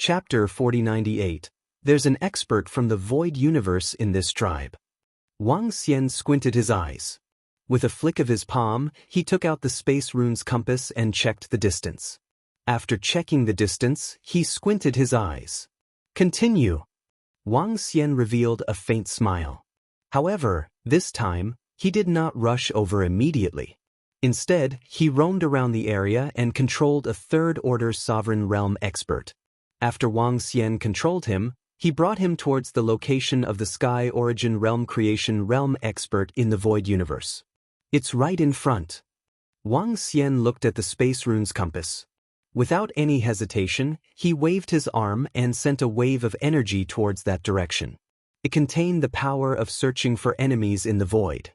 Chapter 4098. There's an expert from the void universe in this tribe. Wang Xian squinted his eyes. With a flick of his palm, he took out the space rune's compass and checked the distance. After checking the distance, he squinted his eyes. Continue. Wang Xian revealed a faint smile. However, this time, he did not rush over immediately. Instead, he roamed around the area and controlled a third-order sovereign realm expert. After Wang Xian controlled him, he brought him towards the location of the Sky Origin Realm Creation Realm expert in the Void Universe. It's right in front. Wang Xian looked at the space rune's compass. Without any hesitation, he waved his arm and sent a wave of energy towards that direction. It contained the power of searching for enemies in the void.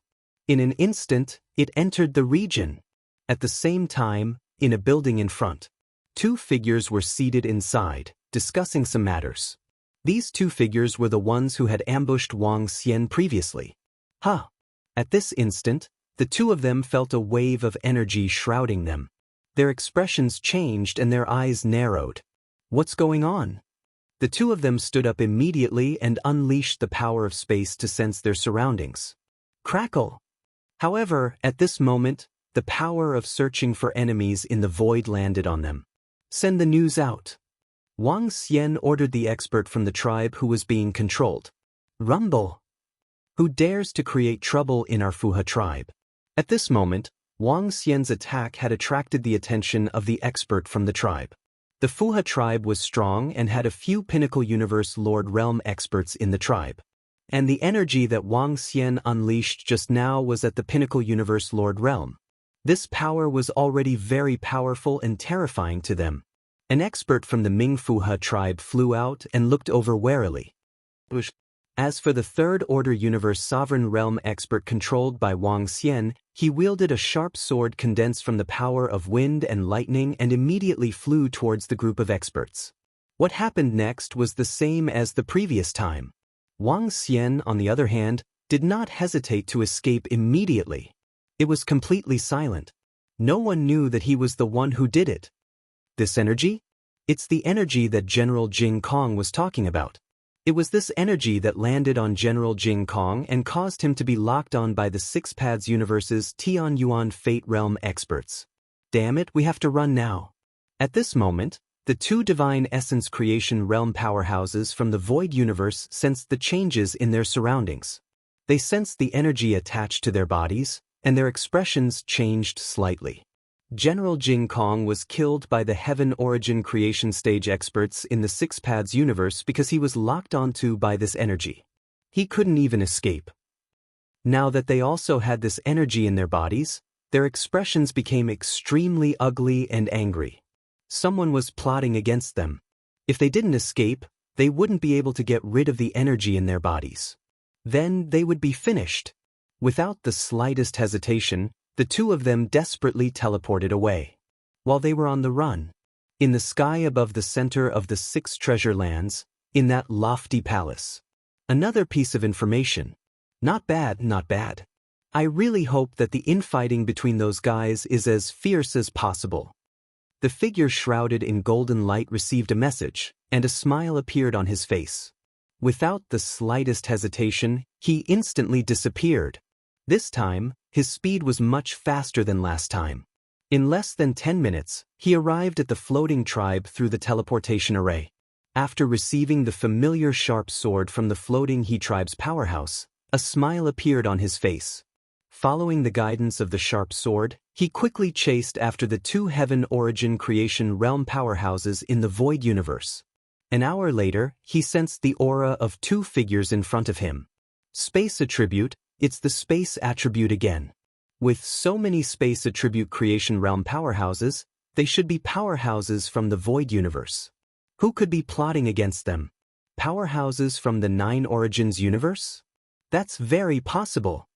In an instant, it entered the region. At the same time, in a building in front, two figures were seated inside, discussing some matters. These two figures were the ones who had ambushed Wang Xian previously. At this instant, the two of them felt a wave of energy shrouding them. Their expressions changed and their eyes narrowed. What's going on? The two of them stood up immediately and unleashed the power of space to sense their surroundings. Crackle! However, at this moment, the power of searching for enemies in the void landed on them. Send the news out. Wang Xian ordered the expert from the tribe who was being controlled. Rumble! Who dares to create trouble in our Fuha tribe? At this moment, Wang Xian's attack had attracted the attention of the expert from the tribe. The Fuha tribe was strong and had a few Pinnacle Universe Lord Realm experts in the tribe. And the energy that Wang Xian unleashed just now was at the Pinnacle Universe Lord Realm. This power was already very powerful and terrifying to them. An expert from the Ming Fuha tribe flew out and looked over warily. As for the Third-Order Universe Sovereign Realm expert controlled by Wang Xian, he wielded a sharp sword condensed from the power of wind and lightning and immediately flew towards the group of experts. What happened next was the same as the previous time. Wang Xian, on the other hand, did not hesitate to escape immediately. It was completely silent. No one knew that he was the one who did it. This energy? It's the energy that General Jing Kong was talking about. It was this energy that landed on General Jing Kong and caused him to be locked on by the Six Paths Universe's Tian Yuan Fate Realm experts. Damn it, we have to run now. At this moment, the two Divine Essence Creation Realm powerhouses from the Void Universe sensed the changes in their surroundings. They sensed the energy attached to their bodies, and their expressions changed slightly. General Jing Kong was killed by the Heaven Origin Creation Stage experts in the Six Paths Universe because he was locked onto by this energy. He couldn't even escape. Now that they also had this energy in their bodies, their expressions became extremely ugly and angry. Someone was plotting against them. If they didn't escape, they wouldn't be able to get rid of the energy in their bodies. Then they would be finished. Without the slightest hesitation, the two of them desperately teleported away. While they were on the run, in the sky above the center of the Six Treasure Lands, in that lofty palace. Another piece of information. Not bad, not bad. I really hope that the infighting between those guys is as fierce as possible. The figure shrouded in golden light received a message, and a smile appeared on his face. Without the slightest hesitation, he instantly disappeared. This time, his speed was much faster than last time. In less than 10 minutes, he arrived at the floating tribe through the teleportation array. After receiving the familiar sharp sword from the floating He tribe's powerhouse, a smile appeared on his face. Following the guidance of the sharp sword, he quickly chased after the two Heaven Origin Creation Realm powerhouses in the Void Universe. An hour later, he sensed the aura of two figures in front of him. Space attribute, it's the space attribute again. With so many space attribute creation realm powerhouses, they should be powerhouses from the Void Universe. Who could be plotting against them? Powerhouses from the Nine Origins universe? That's very possible.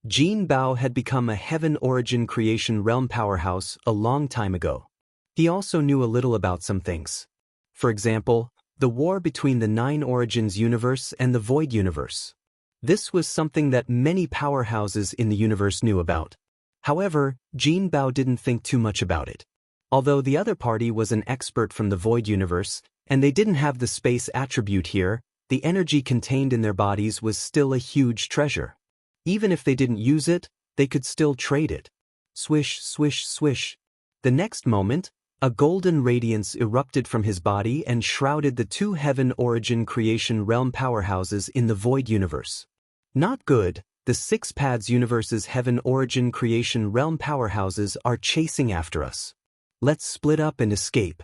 Jin Bao had become a Heaven Origin Creation Realm powerhouse a long time ago. He also knew a little about some things. For example, the war between the Nine Origins universe and the Void Universe. This was something that many powerhouses in the universe knew about. However, Jin Bao didn't think too much about it. Although the other party was an expert from the void universe, and they didn't have the space attribute here, the energy contained in their bodies was still a huge treasure. Even if they didn't use it, they could still trade it. Swish, swish, swish. The next moment, a golden radiance erupted from his body and shrouded the two heaven origin creation realm powerhouses in the void universe. Not good, the Six Paths universe's heaven origin creation realm powerhouses are chasing after us. Let's split up and escape.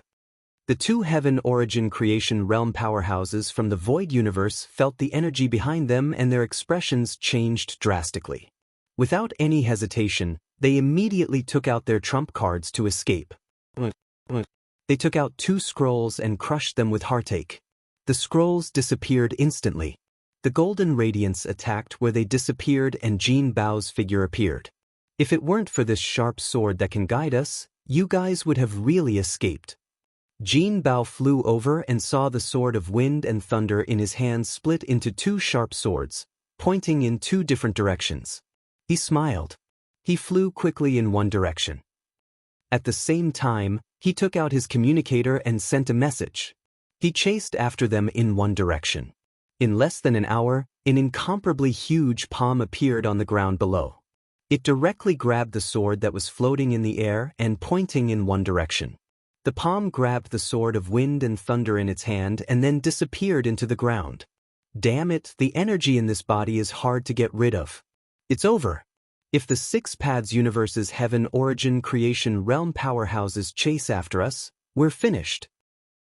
The two heaven origin creation realm powerhouses from the void universe felt the energy behind them and their expressions changed drastically. Without any hesitation, they immediately took out their trump cards to escape. They took out 2 scrolls and crushed them with heartache. The scrolls disappeared instantly. The golden radiance attacked where they disappeared and Jin Bao's figure appeared. If it weren't for this sharp sword that can guide us, you guys would have really escaped. Jin Bao flew over and saw the sword of wind and thunder in his hands split into 2 sharp swords, pointing in 2 different directions. He smiled. He flew quickly in one direction. At the same time, he took out his communicator and sent a message. He chased after them in one direction. In less than an hour, an incomparably huge palm appeared on the ground below. It directly grabbed the sword that was floating in the air and pointing in one direction. The palm grabbed the sword of wind and thunder in its hand and then disappeared into the ground. Damn it, the energy in this body is hard to get rid of. It's over. If the Six Paths universe's heaven origin creation realm powerhouses chase after us, we're finished.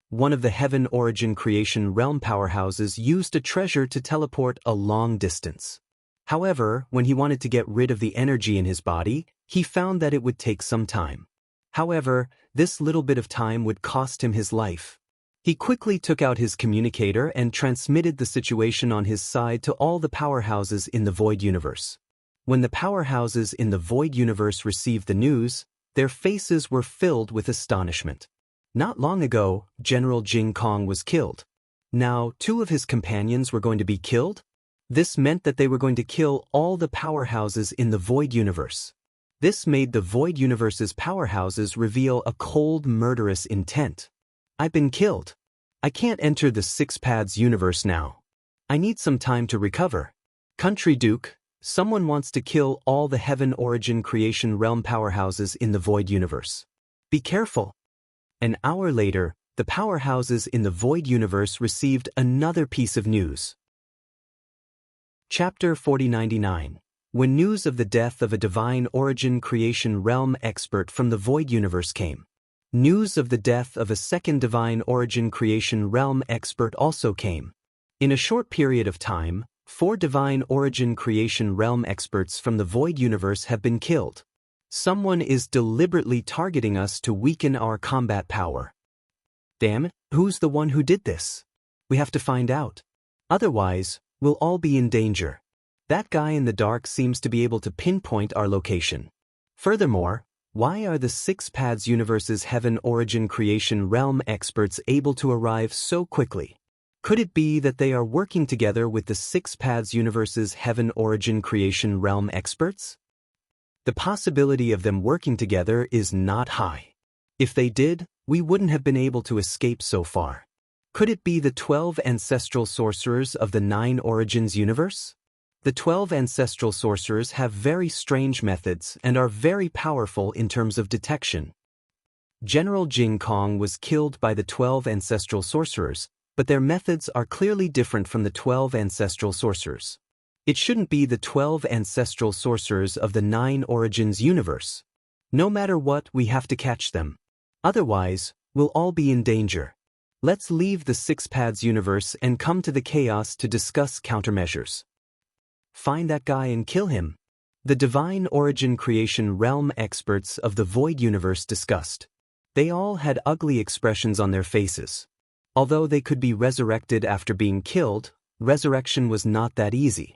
One of the heaven origin creation realm powerhouses used a treasure to teleport a long distance. However, when he wanted to get rid of the energy in his body, he found that it would take some time. However, this little bit of time would cost him his life. He quickly took out his communicator and transmitted the situation on his side to all the powerhouses in the void universe. When the powerhouses in the void universe received the news, their faces were filled with astonishment. Not long ago, General Jing Kong was killed. Now, 2 of his companions were going to be killed? This meant that they were going to kill all the powerhouses in the void universe. This made the void universe's powerhouses reveal a cold, murderous intent. I've been killed. I can't enter the Six Paths universe now. I need some time to recover. Country Duke, someone wants to kill all the heaven origin creation realm powerhouses in the void universe. Be careful. An hour later, the powerhouses in the void universe received another piece of news. Chapter 4099. When news of the death of a divine origin creation realm expert from the void universe came. News of the death of a second divine origin creation realm expert also came. In a short period of time, 4 divine origin creation realm experts from the void universe have been killed. Someone is deliberately targeting us to weaken our combat power. Damn it, who's the one who did this? We have to find out. Otherwise, we'll all be in danger. That guy in the dark seems to be able to pinpoint our location. Furthermore, why are the Six Paths universe's heaven origin creation realm experts able to arrive so quickly? Could it be that they are working together with the Six Paths universe's heaven origin creation realm experts? The possibility of them working together is not high. If they did, we wouldn't have been able to escape so far. Could it be the 12 ancestral sorcerers of the 9 origins universe? The 12 ancestral sorcerers have very strange methods and are very powerful in terms of detection. General Jing Kong was killed by the 12 ancestral sorcerers, but their methods are clearly different from the 12 ancestral sorcerers. It shouldn't be the 12 ancestral sorcerers of the 9 origins universe. No matter what, we have to catch them. Otherwise, we'll all be in danger. Let's leave the Six Paths universe and come to the chaos to discuss countermeasures. Find that guy and kill him. The divine origin creation realm experts of the void universe discussed. They all had ugly expressions on their faces. Although they could be resurrected after being killed, resurrection was not that easy.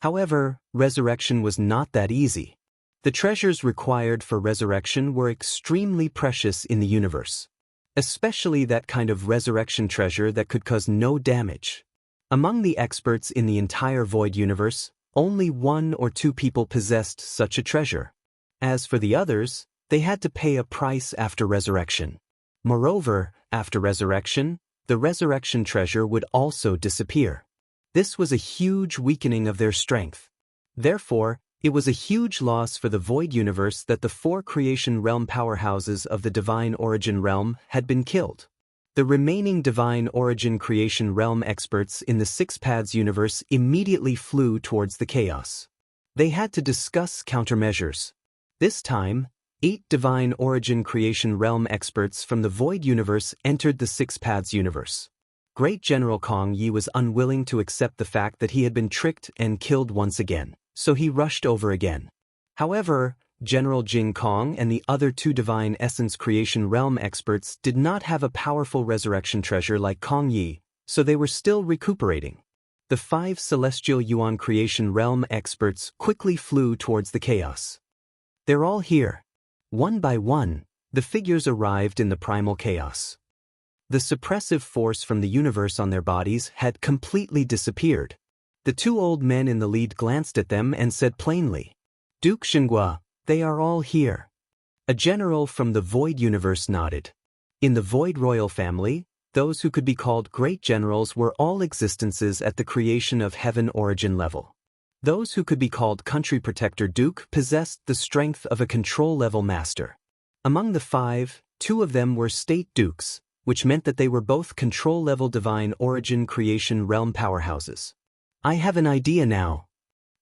However, resurrection was not that easy. The treasures required for resurrection were extremely precious in the universe. Especially that kind of resurrection treasure that could cause no damage. Among the experts in the entire void universe, only 1 or 2 people possessed such a treasure. As for the others, They had to pay a price after resurrection. Moreover, after resurrection, the resurrection treasure would also disappear. This was a huge weakening of their strength. Therefore, it was a huge loss for the Void Universe that the 4 Creation Realm powerhouses of the Divine Origin Realm had been killed. The remaining Divine Origin Creation Realm experts in the 6 Paths universe immediately flew towards the chaos. They had to discuss countermeasures. This time, 8 Divine Origin Creation Realm experts from the Void Universe entered the 6 Paths universe. Great General Kong Yi was unwilling to accept the fact that he had been tricked and killed once again, so he rushed over again. However, General Jing Kong and the other 2 Divine Essence Creation Realm experts did not have a powerful resurrection treasure like Kong Yi, so they were still recuperating. The 5 Celestial Yuan Creation Realm experts quickly flew towards the chaos. They're all here. One by one, the figures arrived in the primal chaos. The suppressive force from the universe on their bodies had completely disappeared. The 2 old men in the lead glanced at them and said plainly, "Duke Xinghua, they are all here." A general from the Void Universe nodded. In the Void Royal family, those who could be called great generals were all existences at the creation of heaven origin level. Those who could be called country protector duke possessed the strength of a control level master. Among the 5, 2 of them were state dukes, which meant that they were both control level divine origin creation realm powerhouses. "I have an idea now."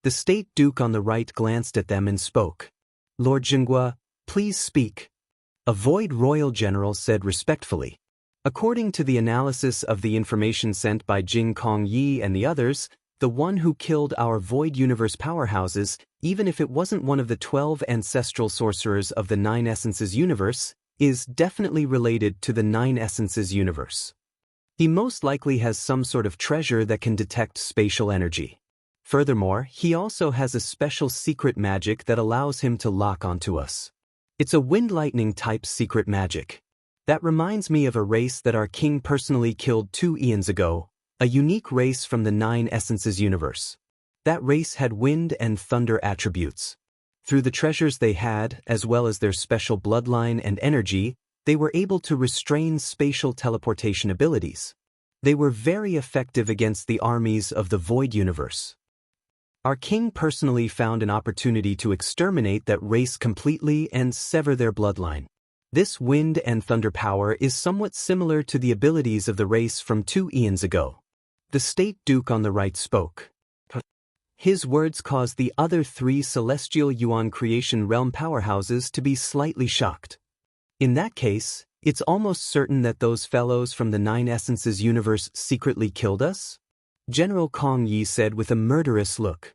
The state duke on the right glanced at them and spoke. "Lord Xinghua, please speak." A Void Royal general said respectfully. According to the analysis of the information sent by Jing Kong Yi and the others, the one who killed our Void Universe powerhouses, even if it wasn't one of the 12 ancestral sorcerers of the 9 Essences universe, is definitely related to the 9 Essences universe. He most likely has some sort of treasure that can detect spatial energy. Furthermore, he also has a special secret magic that allows him to lock onto us. It's a wind lightning type secret magic. That reminds me of a race that our king personally killed 2 eons ago, a unique race from the 9 Essences universe. That race had wind and thunder attributes. Through the treasures they had, as well as their special bloodline and energy, they were able to restrain spatial teleportation abilities. They were very effective against the armies of the Void Universe. Our king personally found an opportunity to exterminate that race completely and sever their bloodline. This wind and thunder power is somewhat similar to the abilities of the race from 2 eons ago. The state duke on the right spoke. His words caused the other 3 Celestial Yuan Creation Realm powerhouses to be slightly shocked. In that case, it's almost certain that those fellows from the 9 Essences universe secretly killed us? General Kong Yi said with a murderous look.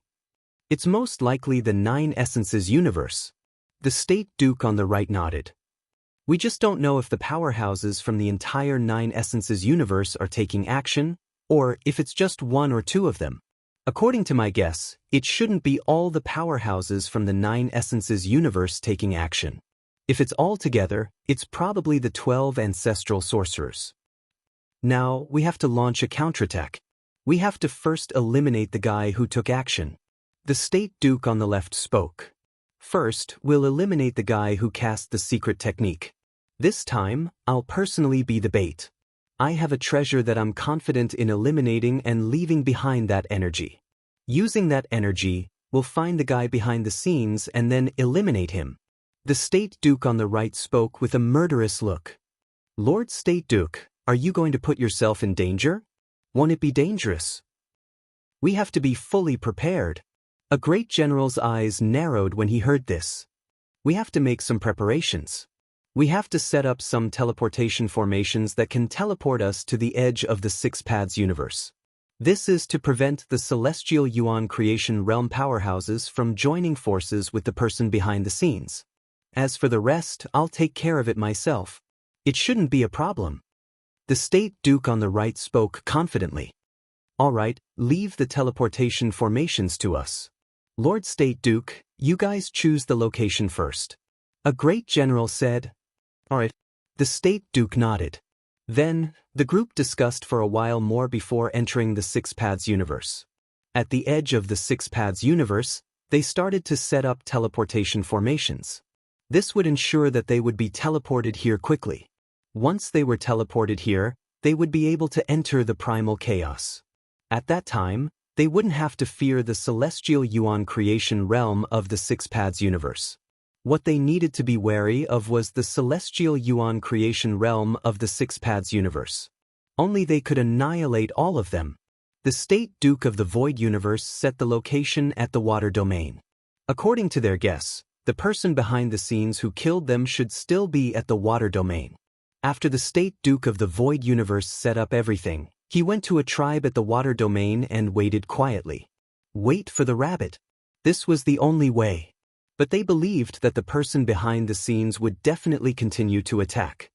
It's most likely the 9 Essences universe. The state duke on the right nodded. We just don't know if the powerhouses from the entire 9 Essences universe are taking action, or if it's just 1 or 2 of them. According to my guess, it shouldn't be all the powerhouses from the 9 Essences universe taking action. If it's all together, it's probably the 12 ancestral sorcerers. Now, we have to launch a counterattack. We have to first eliminate the guy who took action. The state duke on the left spoke. First, we'll eliminate the guy who cast the secret technique. This time, I'll personally be the bait. I have a treasure that I'm confident in eliminating and leaving behind that energy. Using that energy, we'll find the guy behind the scenes and then eliminate him. The state duke on the right spoke with a murderous look. Lord State Duke, are you going to put yourself in danger? Won't it be dangerous? We have to be fully prepared. A great general's eyes narrowed when he heard this. We have to make some preparations. We have to set up some teleportation formations that can teleport us to the edge of the 6 Paths universe. This is to prevent the Celestial Yuan Creation Realm powerhouses from joining forces with the person behind the scenes. As for the rest, I'll take care of it myself. It shouldn't be a problem. The state duke on the right spoke confidently. All right, leave the teleportation formations to us. Lord State Duke, you guys choose the location first. A great general said. All right. The state duke nodded. Then, the group discussed for a while more before entering the 6 Paths universe. At the edge of the 6 Paths universe, they started to set up teleportation formations. This would ensure that they would be teleported here quickly. Once they were teleported here, they would be able to enter the primal chaos. At that time, they wouldn't have to fear the celestial yuan creation realm of the Six Paths universe. What they needed to be wary of was the celestial yuan creation realm of the Six Paths universe. Only they could annihilate all of them. The State Duke of the Void Universe set the location at the water domain. According to their guess, the person behind the scenes who killed them should still be at the water domain. After the State Duke of the Void Universe set up everything, he went to a tribe at the water domain and waited quietly. Wait for the rabbit. This was the only way. But they believed that the person behind the scenes would definitely continue to attack.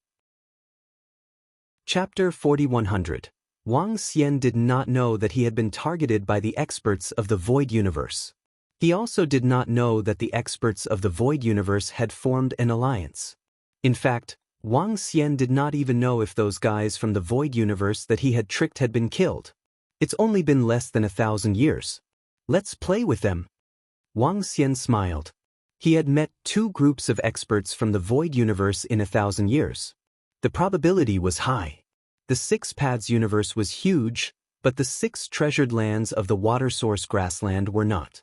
Chapter 4100. Wang Xian did not know that he had been targeted by the experts of the Void Universe. He also did not know that the experts of the Void Universe had formed an alliance. In fact, Wang Xian did not even know if those guys from the Void Universe that he had tricked had been killed. It's only been less than 1,000 years. Let's play with them. Wang Xian smiled. He had met 2 groups of experts from the Void Universe in 1,000 years. The probability was high. The Six Paths universe was huge, but the 6 treasured lands of the water source grassland were not.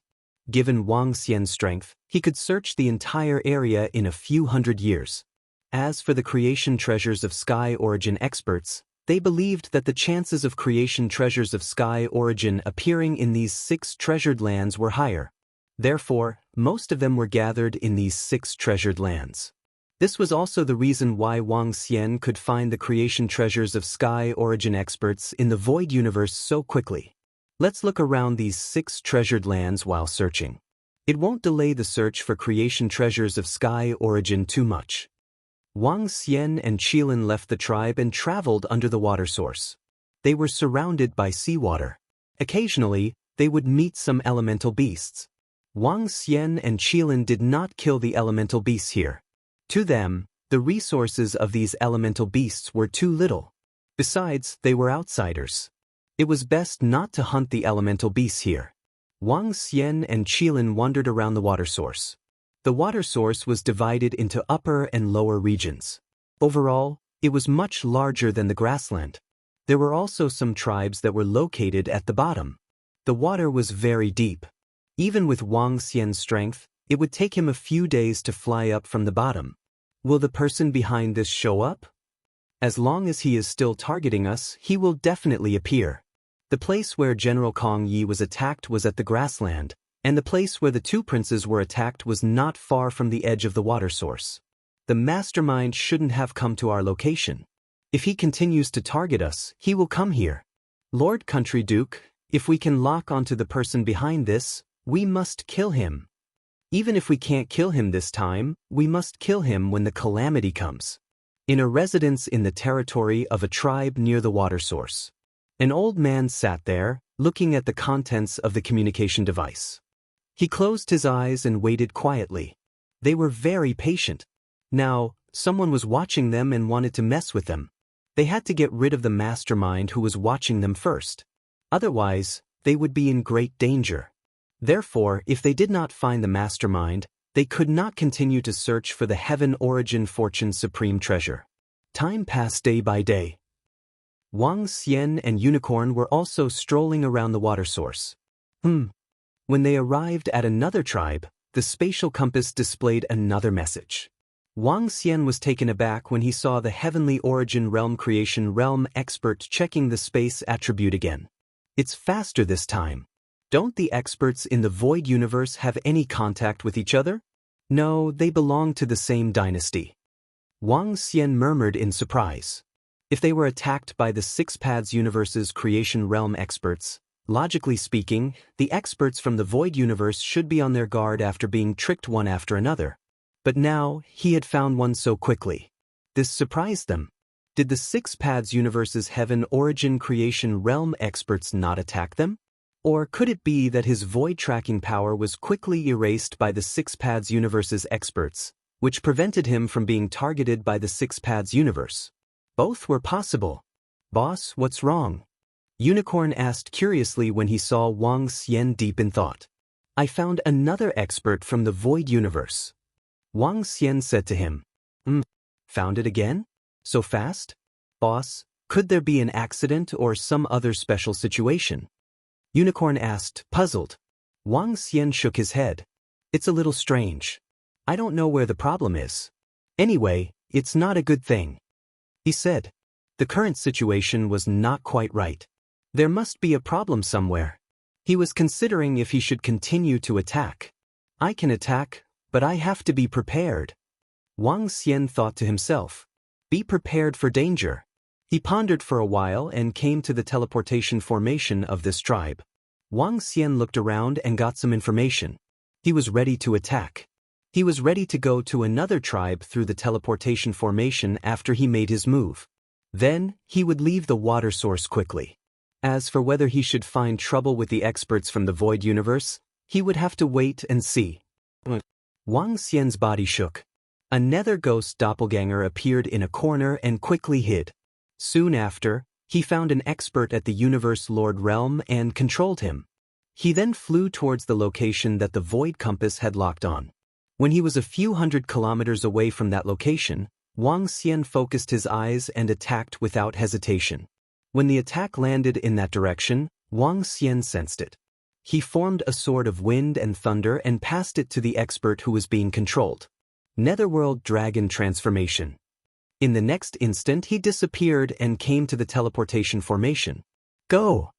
Given Wang Xian's strength, he could search the entire area in a few hundred years. As for the creation treasures of sky origin experts, they believed that the chances of creation treasures of sky origin appearing in these 6 treasured lands were higher. Therefore, most of them were gathered in these 6 treasured lands. This was also the reason why Wang Xian could find the creation treasures of sky origin experts in the Void Universe so quickly. Let's look around these 6 treasured lands while searching. It won't delay the search for creation treasures of sky origin too much. Wang Xian and Qilin left the tribe and traveled under the water source. They were surrounded by seawater. Occasionally, they would meet some elemental beasts. Wang Xian and Qilin did not kill the elemental beasts here. To them, the resources of these elemental beasts were too little. Besides, they were outsiders. It was best not to hunt the elemental beasts here. Wang Xian and Qilin wandered around the water source. The water source was divided into upper and lower regions. Overall, it was much larger than the grassland. There were also some tribes that were located at the bottom. The water was very deep. Even with Wang Xian's strength, it would take him a few days to fly up from the bottom. Will the person behind this show up? As long as he is still targeting us, he will definitely appear. The place where General Kong Yi was attacked was at the grassland, and the place where the 2 princes were attacked was not far from the edge of the water source. The mastermind shouldn't have come to our location. If he continues to target us, he will come here. Lord Country Duke, if we can lock onto the person behind this, we must kill him. Even if we can't kill him this time, we must kill him when the calamity comes. In a residence in the territory of a tribe near the water source. An old man sat there, looking at the contents of the communication device. He closed his eyes and waited quietly. They were very patient. Now, someone was watching them and wanted to mess with them. They had to get rid of the mastermind who was watching them first. Otherwise, they would be in great danger. Therefore, if they did not find the mastermind, they could not continue to search for the Heaven Origin Fortune Supreme Treasure. Time passed day by day. Wang Xian and Unicorn were also strolling around the water source. When they arrived at another tribe, the spatial compass displayed another message. Wang Xian was taken aback when he saw the Heavenly Origin Realm Creation Realm expert checking the space attribute again. It's faster this time. Don't the experts in the Void Universe have any contact with each other? No, they belong to the same dynasty. Wang Xian murmured in surprise. If they were attacked by the Six Paths Universe's Creation Realm experts, logically speaking, the experts from the Void Universe should be on their guard after being tricked one after another. But now, he had found one so quickly. This surprised them. Did the Six Paths Universe's Heaven Origin Creation Realm experts not attack them? Or could it be that his void tracking power was quickly erased by the Six Paths Universe's experts, which prevented him from being targeted by the Six Paths Universe? Both were possible. Boss, what's wrong? Unicorn asked curiously when he saw Wang Xian deep in thought. I found another expert from the Void Universe. Wang Xian said to him. Found it again? So fast? Boss, could there be an accident or some other special situation? Unicorn asked, puzzled. Wang Xian shook his head. It's a little strange. I don't know where the problem is. Anyway, it's not a good thing. He said. The current situation was not quite right. There must be a problem somewhere. He was considering if he should continue to attack. I can attack, but I have to be prepared. Wang Xian thought to himself. Be prepared for danger. He pondered for a while and came to the teleportation formation of this tribe. Wang Xian looked around and got some information. He was ready to attack. He was ready to go to another tribe through the teleportation formation after he made his move. Then, he would leave the water source quickly. As for whether he should find trouble with the experts from the Void Universe, he would have to wait and see. Wang Xian's body shook. A nether ghost doppelganger appeared in a corner and quickly hid. Soon after, he found an expert at the Universe Lord Realm and controlled him. He then flew towards the location that the Void Compass had locked on. When he was a few hundred kilometers away from that location, Wang Xian focused his eyes and attacked without hesitation. When the attack landed in that direction, Wang Xian sensed it. He formed a sword of wind and thunder and passed it to the expert who was being controlled. Netherworld Dragon Transformation. In the next instant he disappeared and came to the teleportation formation. Go!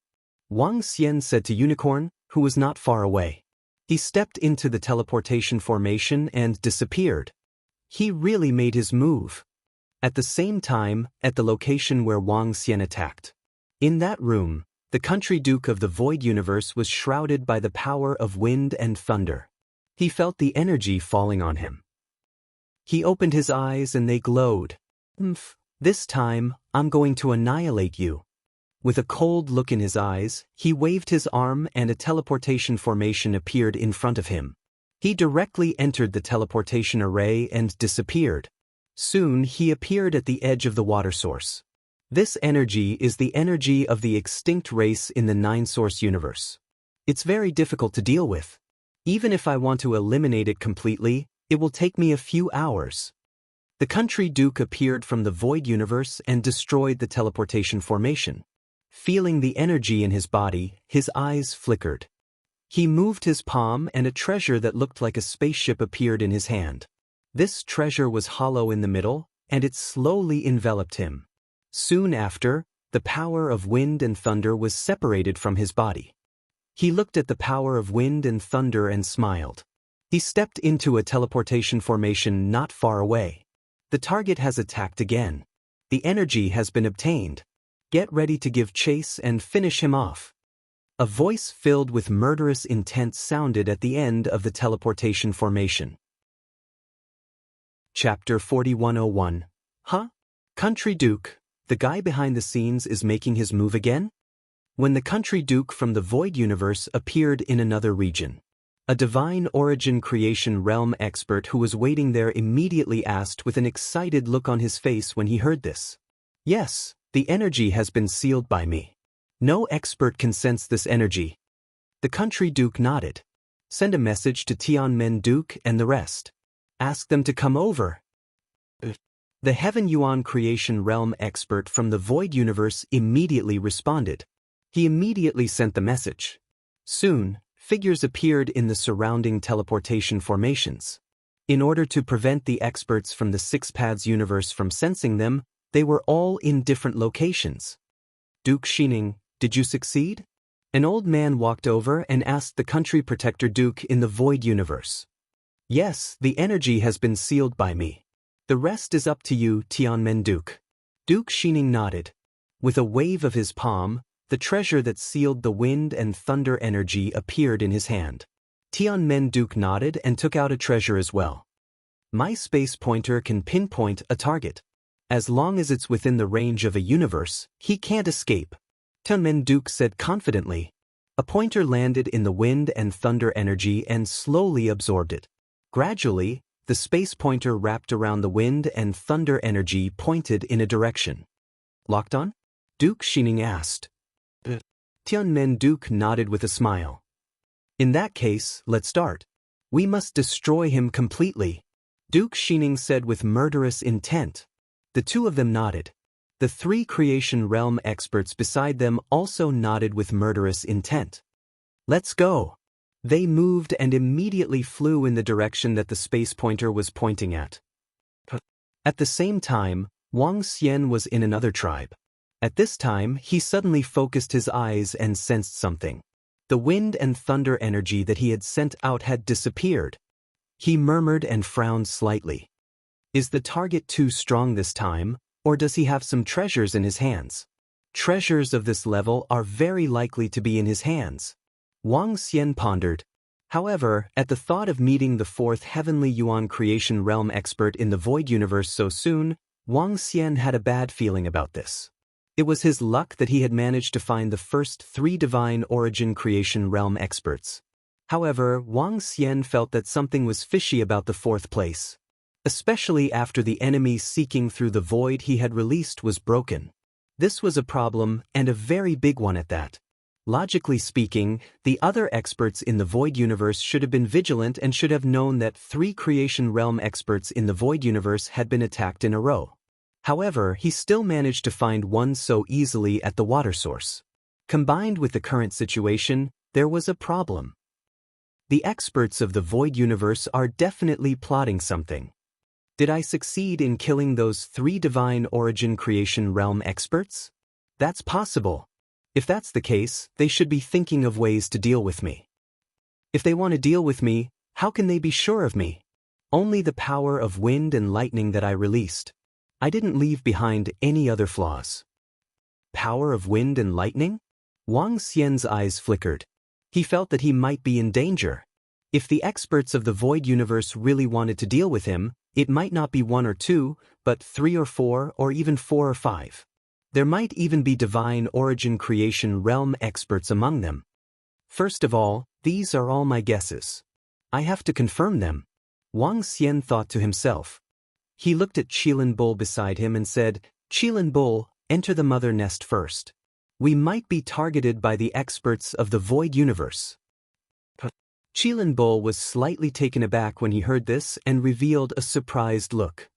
Wang Xian said to Unicorn, who was not far away. He stepped into the teleportation formation and disappeared. He really made his move. At the same time, at the location where Wang Xian attacked. In that room, the country duke of the Void Universe was shrouded by the power of wind and thunder. He felt the energy falling on him. He opened his eyes and they glowed. This time, I'm going to annihilate you. With a cold look in his eyes, he waved his arm and a teleportation formation appeared in front of him. He directly entered the teleportation array and disappeared. Soon he appeared at the edge of the water source. This energy is the energy of the extinct race in the nine-source universe. It's very difficult to deal with. Even if I want to eliminate it completely, it will take me a few hours. The country duke appeared from the Void Universe and destroyed the teleportation formation. Feeling the energy in his body, his eyes flickered. He moved his palm and a treasure that looked like a spaceship appeared in his hand. This treasure was hollow in the middle, and it slowly enveloped him. Soon after, the power of wind and thunder was separated from his body. He looked at the power of wind and thunder and smiled. He stepped into a teleportation formation not far away. The target has attacked again. The energy has been obtained. Get ready to give chase and finish him off. A voice filled with murderous intent sounded at the end of the teleportation formation. Chapter 4101. Huh? Country Duke, the guy behind the scenes is making his move again? When the Country Duke from the Void Universe appeared in another region. A divine origin creation realm expert who was waiting there immediately asked with an excited look on his face when he heard this. Yes, the energy has been sealed by me. No expert can sense this energy. The Country Duke nodded. Send a message to Tianmen Duke and the rest. Ask them to come over. The Heaven Yuan creation realm expert from the Void Universe immediately responded. He immediately sent the message. Soon, figures appeared in the surrounding teleportation formations. In order to prevent the experts from the Six Paths universe from sensing them, they were all in different locations. Duke Shining, did you succeed? An old man walked over and asked the country protector Duke in the Void Universe. Yes, the energy has been sealed by me. The rest is up to you, Tianmen Duke. Duke Shining nodded. With a wave of his palm, the treasure that sealed the wind and thunder energy appeared in his hand. Tianmen Duke nodded and took out a treasure as well. My space pointer can pinpoint a target. As long as it's within the range of a universe, he can't escape. Tianmen Duke said confidently. A pointer landed in the wind and thunder energy and slowly absorbed it. Gradually, the space pointer wrapped around the wind and thunder energy pointed in a direction. Locked on? Duke Shining asked. Tianmen Duke nodded with a smile. In that case, let's start. We must destroy him completely. Duke Shining said with murderous intent. The two of them nodded. The three creation realm experts beside them also nodded with murderous intent. Let's go. They moved and immediately flew in the direction that the space pointer was pointing at. At the same time, Wang Xian was in another tribe. At this time, he suddenly focused his eyes and sensed something. The wind and thunder energy that he had sent out had disappeared. He murmured and frowned slightly. Is the target too strong this time, or does he have some treasures in his hands? Treasures of this level are very likely to be in his hands. Wang Xian pondered. However, at the thought of meeting the fourth heavenly Yuan creation realm expert in the Void Universe so soon, Wang Xian had a bad feeling about this. It was his luck that he had managed to find the first three divine origin creation realm experts. However, Wang Xian felt that something was fishy about the fourth place. Especially after the enemy seeking through the void he had released was broken. This was a problem, and a very big one at that. Logically speaking, the other experts in the Void Universe should have been vigilant and should have known that three creation realm experts in the Void Universe had been attacked in a row. However, he still managed to find one so easily at the water source. Combined with the current situation, there was a problem. The experts of the Void Universe are definitely plotting something. Did I succeed in killing those three divine origin creation realm experts? That's possible. If that's the case, they should be thinking of ways to deal with me. If they want to deal with me, how can they be sure of me? Only the power of wind and lightning that I released. I didn't leave behind any other flaws. Power of wind and lightning? Wang Xian's eyes flickered. He felt that he might be in danger. If the experts of the Void Universe really wanted to deal with him, it might not be one or two, but 3 or 4 or even 4 or 5. There might even be divine origin creation realm experts among them. First of all, these are all my guesses. I have to confirm them. Wang Xian thought to himself. He looked at Qilin Bull beside him and said, Qilin Bull, enter the mother nest first. We might be targeted by the experts of the Void Universe. Qilin Bull was slightly taken aback when he heard this and revealed a surprised look.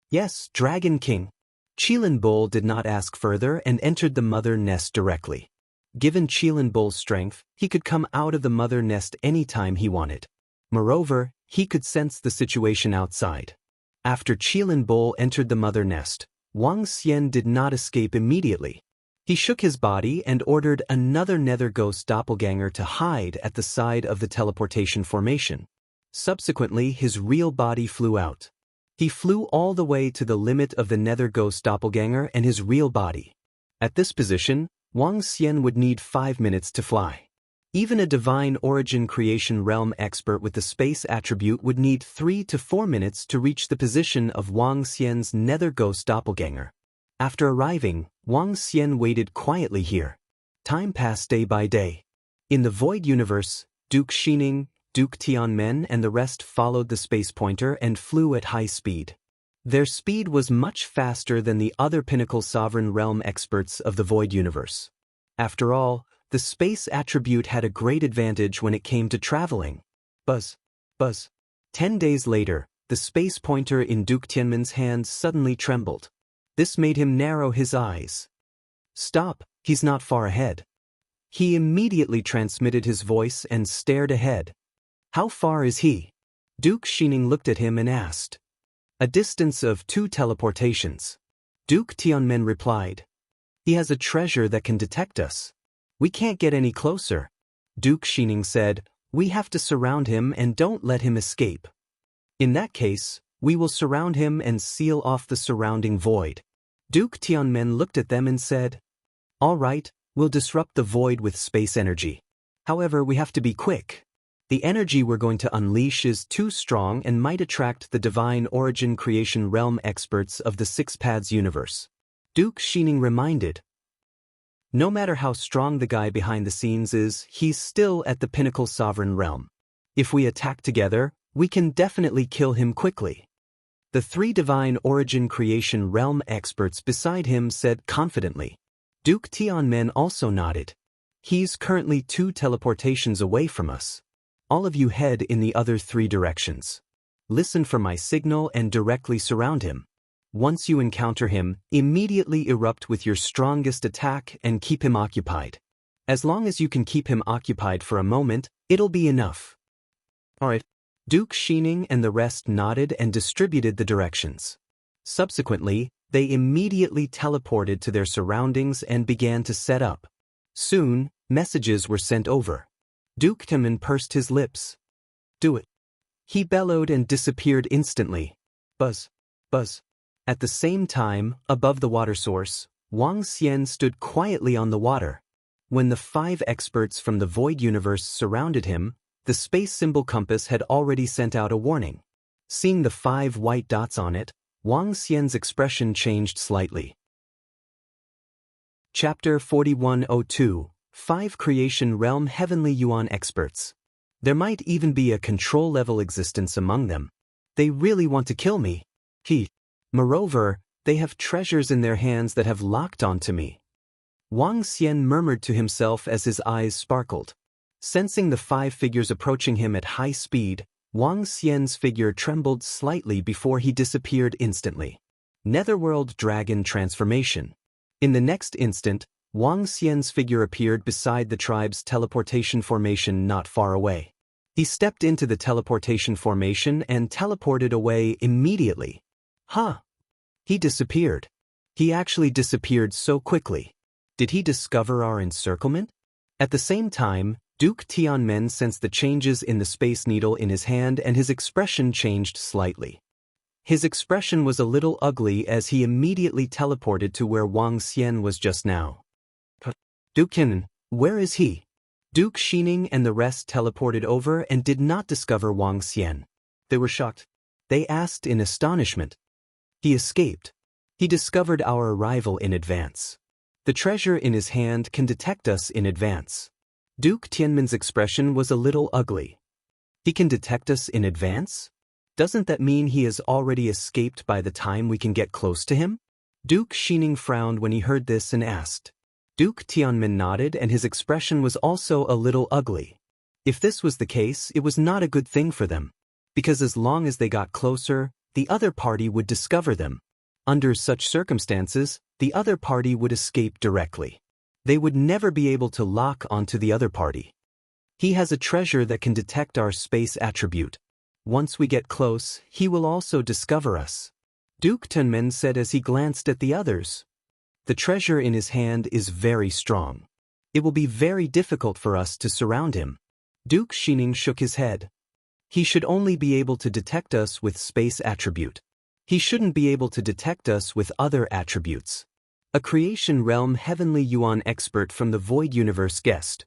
Yes, Dragon King. Qilin Bull did not ask further and entered the mother nest directly. Given Qilin Bull's strength, he could come out of the mother nest anytime he wanted. Moreover, he could sense the situation outside. After Qilin Bull entered the mother nest, Wang Xian did not escape immediately. He shook his body and ordered another nether ghost doppelganger to hide at the side of the teleportation formation. Subsequently, his real body flew out. He flew all the way to the limit of the nether ghost doppelganger and his real body. At this position, Wang Xian would need 5 minutes to fly. Even a divine origin creation realm expert with the space attribute would need 3 to 4 minutes to reach the position of Wang Xian's nether ghost doppelganger. After arriving, Wang Xian waited quietly here. Time passed day by day. In the Void Universe, Duke Shining, Duke Tianmen and the rest followed the space pointer and flew at high speed. Their speed was much faster than the other Pinnacle Sovereign Realm experts of the Void Universe. After all, the space attribute had a great advantage when it came to traveling. Buzz, buzz. 10 days later, the space pointer in Duke Tianmen's hand suddenly trembled. This made him narrow his eyes. Stop, he's not far ahead. He immediately transmitted his voice and stared ahead. How far is he? Duke Shining looked at him and asked. A distance of 2 teleportations. Duke Tianmen replied. He has a treasure that can detect us. We can't get any closer. Duke Shining said, we have to surround him and don't let him escape. In that case, we will surround him and seal off the surrounding void. Duke Tianmen looked at them and said, all right, we'll disrupt the void with space energy. However, we have to be quick. The energy we're going to unleash is too strong and might attract the divine origin creation realm experts of the Six Paths universe. Duke Shining reminded. No matter how strong the guy behind the scenes is, he's still at the Pinnacle Sovereign Realm. If we attack together, we can definitely kill him quickly. The 3 divine origin creation realm experts beside him said confidently. Duke Tianmen also nodded. He's currently 2 teleportations away from us. All of you head in the other 3 directions. listen for my signal and directly surround him. Once you encounter him, immediately erupt with your strongest attack and keep him occupied. As long as you can keep him occupied for a moment, it'll be enough. Alright. Duke Shining and the rest nodded and distributed the directions. Subsequently, they immediately teleported to their surroundings and began to set up. Soon, messages were sent over. Duke Tianmen pursed his lips. Do it. He bellowed and disappeared instantly. Buzz. Buzz. At the same time, above the water source, Wang Xian stood quietly on the water. When the 5 experts from the Void Universe surrounded him, the space symbol compass had already sent out a warning. Seeing the 5 white dots on it, Wang Xian's expression changed slightly. Chapter 4102, 5 Creation Realm Heavenly Yuan Experts. There might even be a control-level existence among them. They really want to kill me. Moreover, they have treasures in their hands that have locked onto me. Wang Xian murmured to himself as his eyes sparkled. Sensing the 5 figures approaching him at high speed, Wang Xian's figure trembled slightly before he disappeared instantly. Netherworld Dragon Transformation. In the next instant, Wang Xian's figure appeared beside the tribe's teleportation formation not far away. He stepped into the teleportation formation and teleported away immediately. He disappeared. He actually disappeared so quickly. Did he discover our encirclement? At the same time, Duke Tianmen sensed the changes in the space needle in his hand and his expression changed slightly. His expression was a little ugly as he immediately teleported to where Wang Xian was just now. Duke Tianmen, where is he? Duke Shining and the rest teleported over and did not discover Wang Xian. They were shocked. They asked in astonishment. He escaped. He discovered our arrival in advance. The treasure in his hand can detect us in advance. Duke Tianmen's expression was a little ugly. He can detect us in advance? Doesn't that mean he has already escaped by the time we can get close to him? Duke Shining frowned when he heard this and asked. Duke Tianmen nodded and his expression was also a little ugly. If this was the case, it was not a good thing for them. Because as long as they got closer, the other party would discover them. Under such circumstances, the other party would escape directly. They would never be able to lock onto the other party. He has a treasure that can detect our space attribute. Once we get close, he will also discover us. Duke Tianmen said as he glanced at the others. The treasure in his hand is very strong. It will be very difficult for us to surround him. Duke Shining shook his head. He should only be able to detect us with space attribute. He shouldn't be able to detect us with other attributes. A Creation Realm Heavenly Yuan expert from the Void Universe guessed.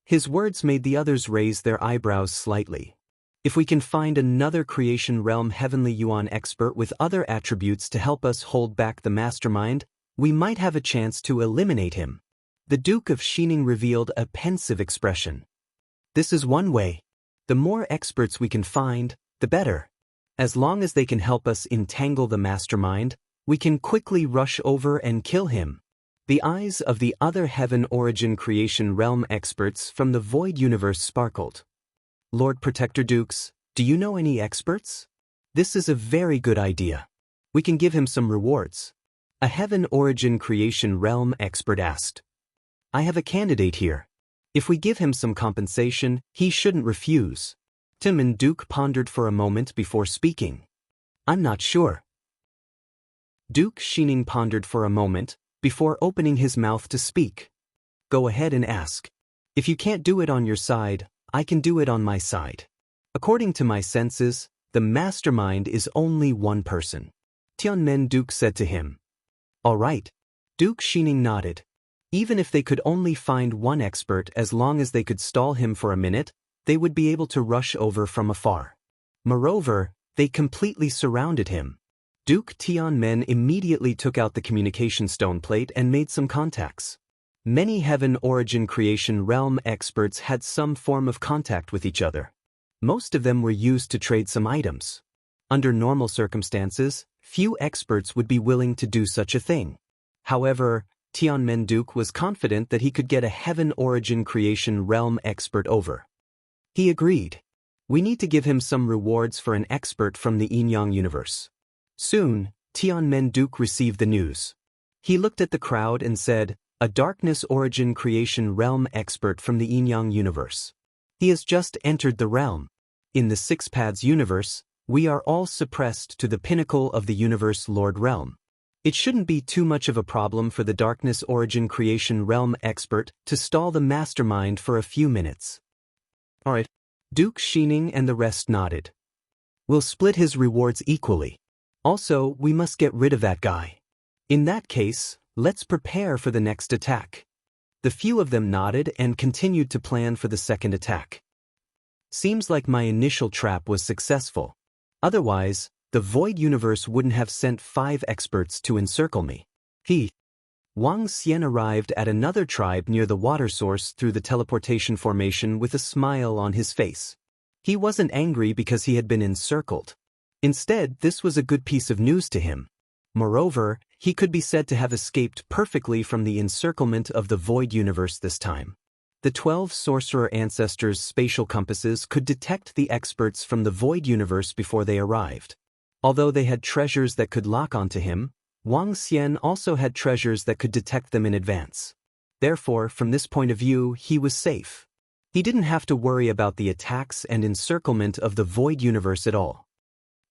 His words made the others raise their eyebrows slightly. If we can find another Creation Realm Heavenly Yuan expert with other attributes to help us hold back the mastermind, we might have a chance to eliminate him. The Duke of Shining revealed a pensive expression. This is one way. The more experts we can find, the better. As long as they can help us entangle the mastermind, we can quickly rush over and kill him. The eyes of the other Heaven Origin Creation Realm experts from the Void Universe sparkled. Lord Protector Dukes, do you know any experts? This is a very good idea. We can give him some rewards. A Heaven Origin Creation Realm expert asked. I have a candidate here. If we give him some compensation, he shouldn't refuse. Tianmen Duke pondered for a moment before speaking. I'm not sure. Duke Shining pondered for a moment, before opening his mouth to speak. Go ahead and ask. If you can't do it on your side, I can do it on my side. According to my senses, the mastermind is only one person. Tianmen Duke said to him. All right. Duke Shining nodded. Even if they could only find one expert as long as they could stall him for a minute, they would be able to rush over from afar. Moreover, they completely surrounded him. Duke Tianmen immediately took out the communication stone plate and made some contacts. Many Heaven Origin Creation Realm experts had some form of contact with each other. Most of them were used to trade some items. Under normal circumstances, few experts would be willing to do such a thing. However, Tianmen Duke was confident that he could get a Heaven Origin Creation Realm expert over. He agreed. We need to give him some rewards for an expert from the Yin-Yang universe. Soon, Tianmen-duk received the news. He looked at the crowd and said, "A darkness origin creation realm expert from the Yin-Yang universe. He has just entered the realm. In the Six Paths universe, we are all suppressed to the pinnacle of the universe Lord realm. It shouldn't be too much of a problem for the darkness origin creation realm expert to stall the mastermind for a few minutes." Alright. Duke Shining and the rest nodded. "We'll split his rewards equally. Also, we must get rid of that guy. In that case, let's prepare for the next attack." The few of them nodded and continued to plan for the second attack. Seems like my initial trap was successful. Otherwise, the Void Universe wouldn't have sent 5 experts to encircle me. Wang Xian arrived at another tribe near the water source through the teleportation formation with a smile on his face. He wasn't angry because he had been encircled. Instead, this was a good piece of news to him. Moreover, he could be said to have escaped perfectly from the encirclement of the Void Universe this time. The 12 sorcerer ancestors' spatial compasses could detect the experts from the Void Universe before they arrived. Although they had treasures that could lock onto him, Wang Xian also had treasures that could detect them in advance. Therefore, from this point of view, he was safe. He didn't have to worry about the attacks and encirclement of the Void Universe at all.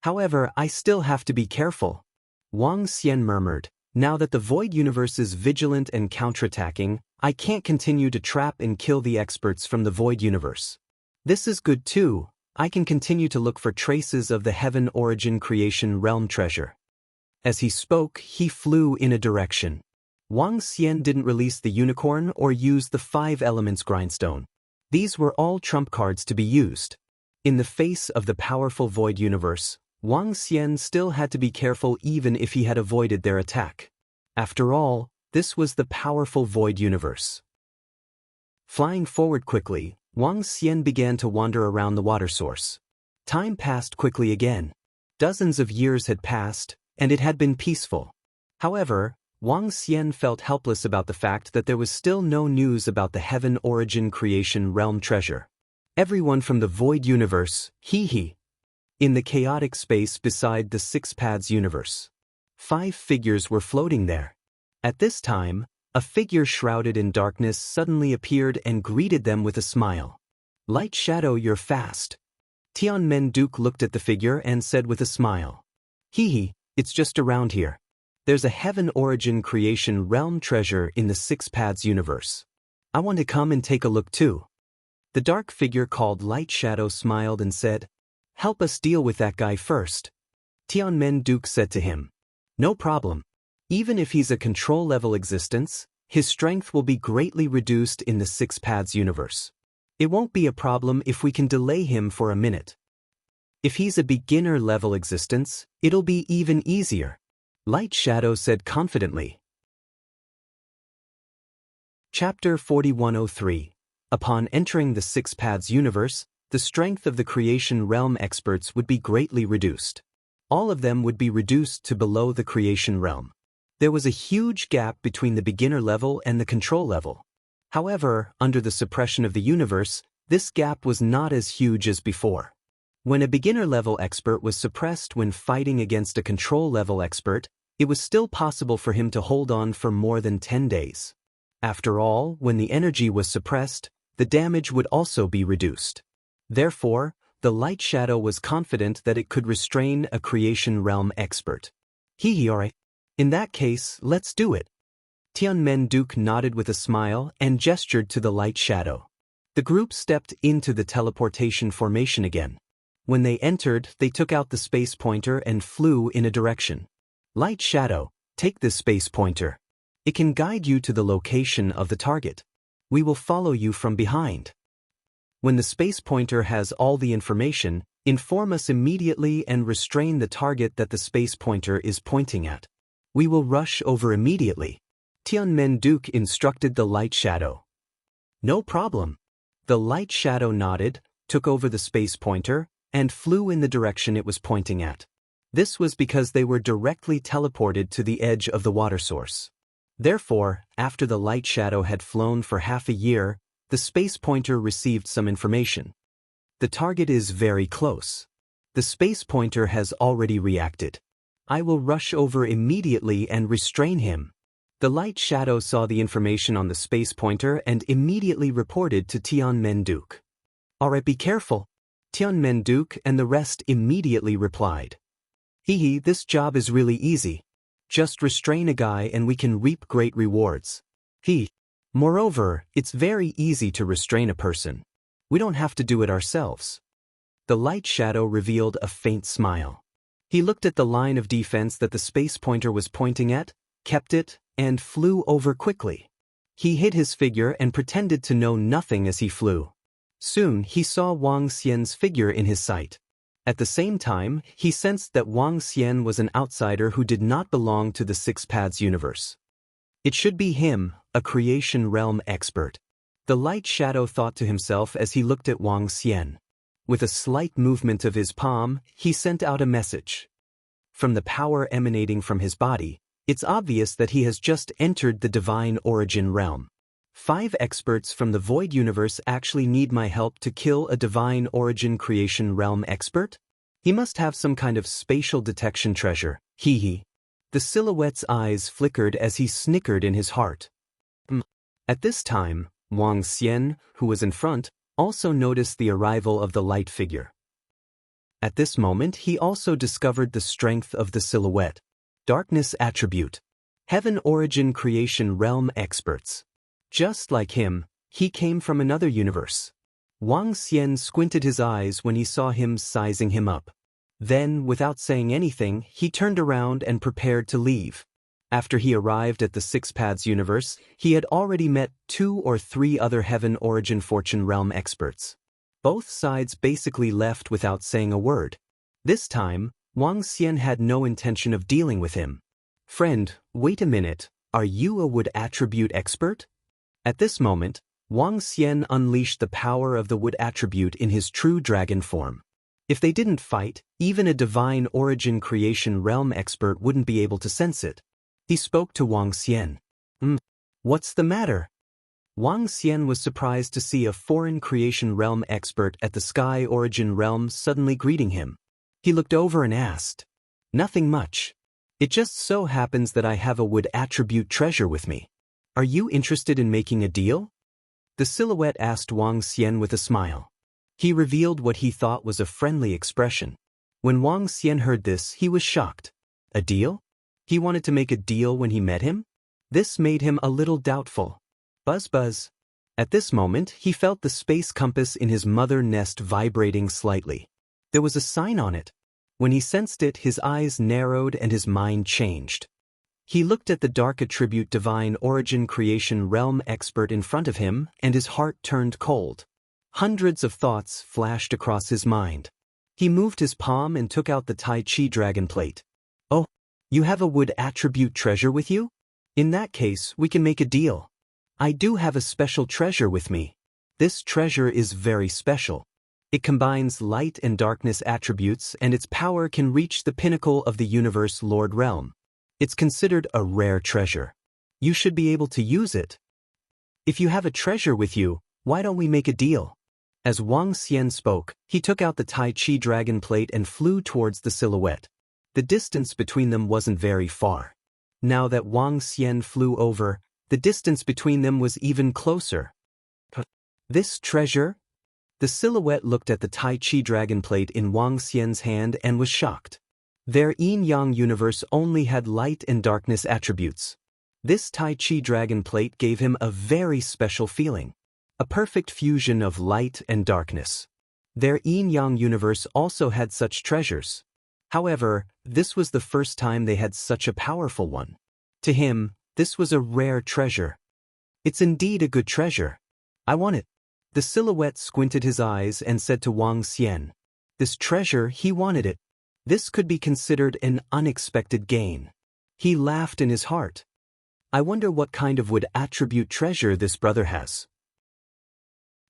However, I still have to be careful. Wang Xian murmured, "Now that the Void Universe is vigilant and counterattacking, I can't continue to trap and kill the experts from the Void Universe. This is good too. I can continue to look for traces of the Heaven Origin Creation Realm treasure." As he spoke, he flew in a direction. Wang Xian didn't release the unicorn or use the 5 elements grindstone. These were all trump cards to be used. In the face of the powerful Void Universe, Wang Xian still had to be careful even if he had avoided their attack. After all, this was the powerful Void Universe. Flying forward quickly, Wang Xian began to wander around the water source. Time passed quickly again. Dozens of years had passed, and it had been peaceful. However, Wang Xian felt helpless about the fact that there was still no news about the Heaven Origin Creation Realm treasure. Everyone from the Void Universe, in the chaotic space beside the Six Paths universe. 5 figures were floating there. At this time, a figure shrouded in darkness suddenly appeared and greeted them with a smile. "Light Shadow, you're fast." Tianmen-duk looked at the figure and said with a smile, "It's just around here. There's a Heaven Origin Creation Realm treasure in the Six Paths universe. I want to come and take a look too." The dark figure called Light Shadow smiled and said, "Help us deal with that guy first." Tianmen-duk said to him, "No problem. Even if he's a control-level existence, his strength will be greatly reduced in the Six Paths universe. It won't be a problem if we can delay him for a minute. If he's a beginner-level existence, it'll be even easier," Light Shadow said confidently. Chapter 4103. Upon entering the Six Paths universe, the strength of the creation realm experts would be greatly reduced. All of them would be reduced to below the creation realm. There was a huge gap between the beginner level and the control level. However, under the suppression of the universe, this gap was not as huge as before. When a beginner-level expert was suppressed when fighting against a control-level expert, it was still possible for him to hold on for more than 10 days. After all, when the energy was suppressed, the damage would also be reduced. Therefore, the Light Shadow was confident that it could restrain a creation realm expert. Alright. In that case, let's do it. Tianmen-duk nodded with a smile and gestured to the Light Shadow. The group stepped into the teleportation formation again. When they entered, they took out the space pointer and flew in a direction. "Light Shadow, take this space pointer. It can guide you to the location of the target. We will follow you from behind. When the space pointer has all the information, inform us immediately and restrain the target that the space pointer is pointing at. We will rush over immediately," Tianmen-duk instructed the Light Shadow. "No problem." The Light Shadow nodded, took over the space pointer, and flew in the direction it was pointing at. This was because they were directly teleported to the edge of the water source. Therefore, after the Light Shadow had flown for half a year, the space pointer received some information. The target is very close. The space pointer has already reacted. I will rush over immediately and restrain him. The light shadow saw the information on the space pointer and immediately reported to Tianmen-duk. Alright, be careful. Tianmen-duk and the rest immediately replied. Hehe, this job is really easy. Just restrain a guy and we can reap great rewards. Moreover, it's very easy to restrain a person. We don't have to do it ourselves. The light shadow revealed a faint smile. He looked at the line of defense that the space pointer was pointing at, kept it, and flew over quickly. He hid his figure and pretended to know nothing as he flew. Soon he saw Wang Xian's figure in his sight. At the same time, he sensed that Wang Xian was an outsider who did not belong to the Six Paths universe. It should be him, a creation realm expert. The light shadow thought to himself as he looked at Wang Xian. With a slight movement of his palm, he sent out a message. From the power emanating from his body, it's obvious that he has just entered the divine origin realm. 5 experts from the Void universe actually need my help to kill a divine origin creation realm expert? He must have some kind of spatial detection treasure, hehe. The silhouette's eyes flickered as he snickered in his heart. At this time, Wang Xian, who was in front, also noticed the arrival of the light figure. At this moment he also discovered the strength of the silhouette. Darkness attribute. Heaven origin creation realm experts. Just like him, he came from another universe. Wang Xian squinted his eyes when he saw him sizing him up. Then, without saying anything, he turned around and prepared to leave. After he arrived at the Six Paths universe, he had already met 2 or 3 other Heaven Origin Fortune Realm experts. Both sides basically left without saying a word. This time, Wang Xian had no intention of dealing with him. Friend, wait a minute, are you a wood attribute expert? At this moment, Wang Xian unleashed the power of the wood attribute in his true dragon form. If they didn't fight, even a divine origin creation realm expert wouldn't be able to sense it. He spoke to Wang Xian. What's the matter? Wang Xian was surprised to see a foreign creation realm expert at the sky origin realm suddenly greeting him. He looked over and asked, Nothing much. It just so happens that I have a wood attribute treasure with me. Are you interested in making a deal? The silhouette asked Wang Xian with a smile. He revealed what he thought was a friendly expression. When Wang Xian heard this, he was shocked. A deal? He wanted to make a deal when he met him? This made him a little doubtful. Buzz buzz. At this moment, he felt the space compass in his mother nest vibrating slightly. There was a sign on it. When he sensed it, his eyes narrowed and his mind changed. He looked at the dark attribute divine origin creation realm expert in front of him, and his heart turned cold. Hundreds of thoughts flashed across his mind. He moved his palm and took out the Tai Chi dragon plate. Oh, you have a wood attribute treasure with you? In that case, we can make a deal. I do have a special treasure with me. This treasure is very special. It combines light and darkness attributes, and its power can reach the pinnacle of the universe Lord realm. It's considered a rare treasure. You should be able to use it. If you have a treasure with you, why don't we make a deal? As Wang Xian spoke, he took out the Tai Chi dragon plate and flew towards the silhouette. The distance between them wasn't very far. Now that Wang Xian flew over, the distance between them was even closer. This treasure? The silhouette looked at the Tai Chi dragon plate in Wang Xian's hand and was shocked. Their yin-yang universe only had light and darkness attributes. This Tai Chi dragon plate gave him a very special feeling. A perfect fusion of light and darkness. Their yin-yang universe also had such treasures. However, this was the first time they had such a powerful one. To him, this was a rare treasure. It's indeed a good treasure. I want it. The silhouette squinted his eyes and said to Wang Xian, This treasure, he wanted it. This could be considered an unexpected gain. He laughed in his heart. I wonder what kind of wood attribute treasure this brother has.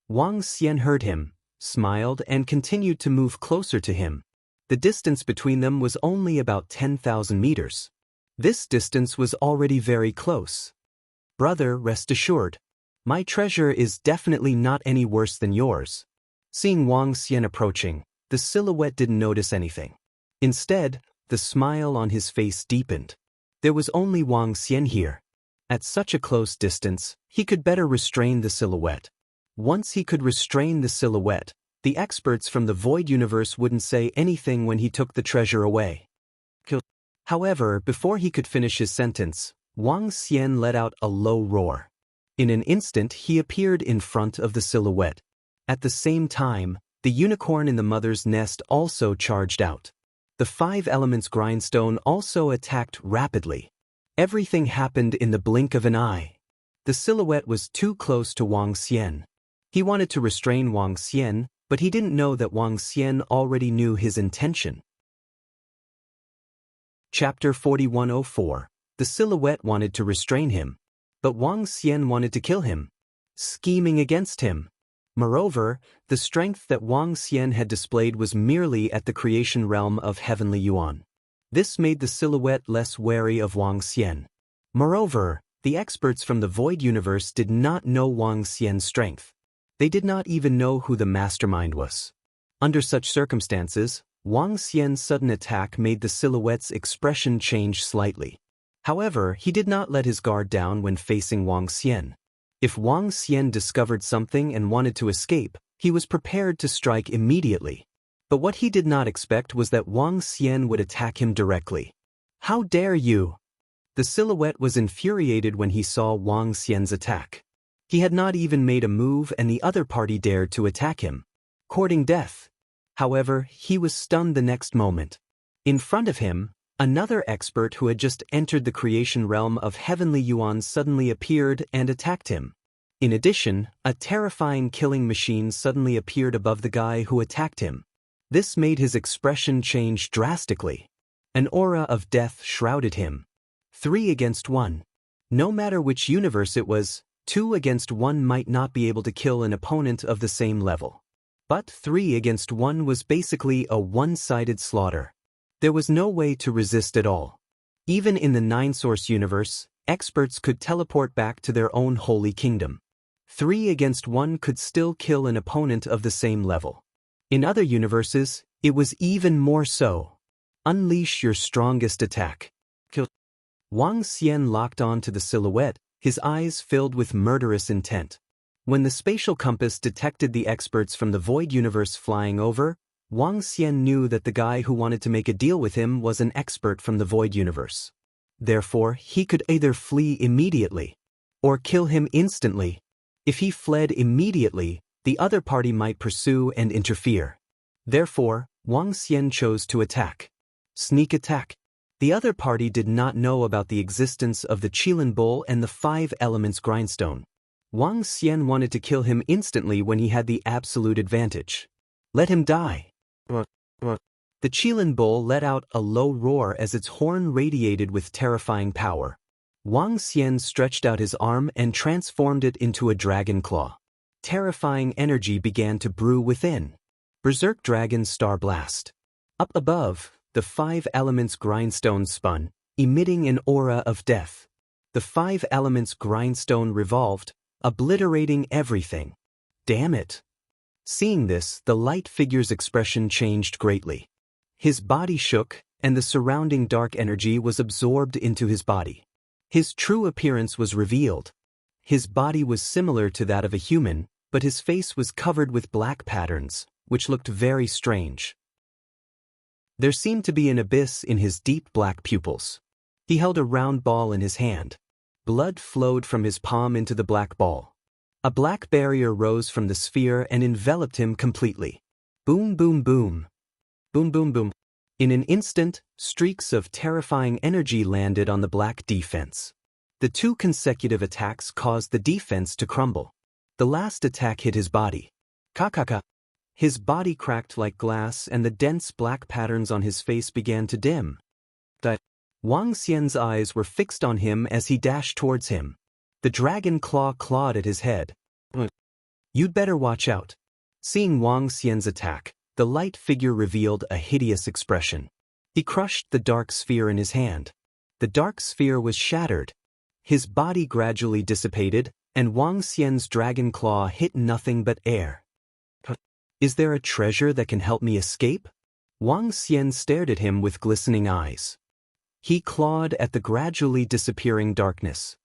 Wang Xian heard him, smiled and continued to move closer to him. The distance between them was only about 10,000 meters. This distance was already very close. Brother, rest assured. My treasure is definitely not any worse than yours. Seeing Wang Xian approaching, the silhouette didn't notice anything. Instead, the smile on his face deepened. There was only Wang Xian here. At such a close distance, he could better restrain the silhouette. Once he could restrain the silhouette, the experts from the Void Universe wouldn't say anything when he took the treasure away. However, before he could finish his sentence, Wang Xian let out a low roar. In an instant he appeared in front of the silhouette. At the same time, the unicorn in the mother's nest also charged out. The 5 elements grindstone also attacked rapidly. Everything happened in the blink of an eye. The silhouette was too close to Wang Xian. He wanted to restrain Wang Xian, but he didn't know that Wang Xian already knew his intention. Chapter 4104. The silhouette wanted to restrain him, but Wang Xian wanted to kill him, scheming against him. Moreover, the strength that Wang Xian had displayed was merely at the creation realm of Heavenly Yuan. This made the silhouette less wary of Wang Xian. Moreover, the experts from the Void Universe did not know Wang Xian's strength. They did not even know who the mastermind was. Under such circumstances, Wang Xian's sudden attack made the silhouette's expression change slightly. However, he did not let his guard down when facing Wang Xian. If Wang Xian discovered something and wanted to escape, he was prepared to strike immediately. But what he did not expect was that Wang Xian would attack him directly. "How dare you!" The silhouette was infuriated when he saw Wang Xian's attack. He had not even made a move and the other party dared to attack him, courting death. However, he was stunned the next moment. In front of him, another expert who had just entered the creation realm of Heavenly Yuan suddenly appeared and attacked him. In addition, a terrifying killing machine suddenly appeared above the guy who attacked him. This made his expression change drastically. An aura of death shrouded him. 3 against 1. No matter which universe it was, 2 against 1 might not be able to kill an opponent of the same level. But 3 against 1 was basically a one-sided slaughter. There was no way to resist at all. Even in the 9-source universe, experts could teleport back to their own holy kingdom. 3 against 1 could still kill an opponent of the same level. In other universes, it was even more so. Unleash your strongest attack. Kill. Wang Xian locked on to the silhouette, his eyes filled with murderous intent. When the spatial compass detected the experts from the Void Universe flying over, Wang Xian knew that the guy who wanted to make a deal with him was an expert from the Void Universe. Therefore, he could either flee immediately or kill him instantly. If he fled immediately, the other party might pursue and interfere. Therefore, Wang Xian chose to attack. Sneak attack. The other party did not know about the existence of the Qilin Bull and the 5 elements grindstone. Wang Xian wanted to kill him instantly when he had the absolute advantage. Let him die. The Qilin Bull let out a low roar as its horn radiated with terrifying power. Wang Xian stretched out his arm and transformed it into a dragon claw. Terrifying energy began to brew within. Berserk Dragon Star Blast. Up above, the 5 elements grindstone spun, emitting an aura of death. The 5 elements grindstone revolved, obliterating everything. Damn it! Seeing this, the light figure's expression changed greatly. His body shook, and the surrounding dark energy was absorbed into his body. His true appearance was revealed. His body was similar to that of a human, but his face was covered with black patterns, which looked very strange. There seemed to be an abyss in his deep black pupils. He held a round ball in his hand. Blood flowed from his palm into the black ball. A black barrier rose from the sphere and enveloped him completely. Boom, boom, boom. Boom, boom, boom. In an instant, streaks of terrifying energy landed on the black defense. The 2 consecutive attacks caused the defense to crumble. The last attack hit his body. Ka-ka-ka. His body cracked like glass and the dense black patterns on his face began to dim. Wang Xian's eyes were fixed on him as he dashed towards him. The dragon claw clawed at his head. You'd better watch out. Seeing Wang Xian's attack, the light figure revealed a hideous expression. He crushed the dark sphere in his hand. The dark sphere was shattered. His body gradually dissipated, and Wang Xian's dragon claw hit nothing but air. Is there a treasure that can help me escape? Wang Xian stared at him with glistening eyes. He clawed at the gradually disappearing darkness.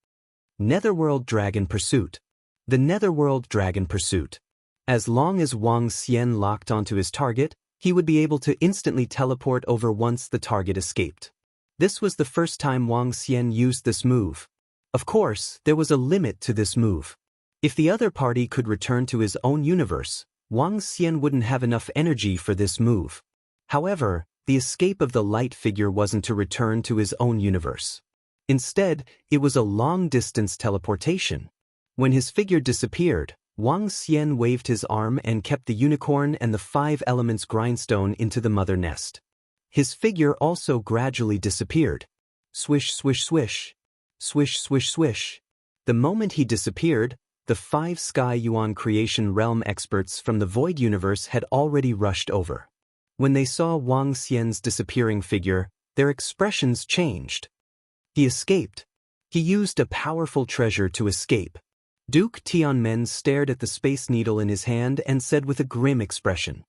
Netherworld Dragon Pursuit. The Netherworld Dragon Pursuit. As long as Wang Xian locked onto his target, he would be able to instantly teleport over once the target escaped. This was the first time Wang Xian used this move. Of course, there was a limit to this move. If the other party could return to his own universe, Wang Xian wouldn't have enough energy for this move. However, the escape of the light figure wasn't to return to his own universe. Instead, it was a long-distance teleportation. When his figure disappeared, Wang Xian waved his arm and kept the unicorn and the 5 elements grindstone into the mother nest. His figure also gradually disappeared. Swish, swish, swish. Swish, swish, swish. The moment he disappeared, the 5 Sky Yuan Creation Realm experts from the Void Universe had already rushed over. When they saw Wang Xian's disappearing figure, their expressions changed. He escaped. He used a powerful treasure to escape. Duke Tianmen stared at the space needle in his hand and said with a grim expression.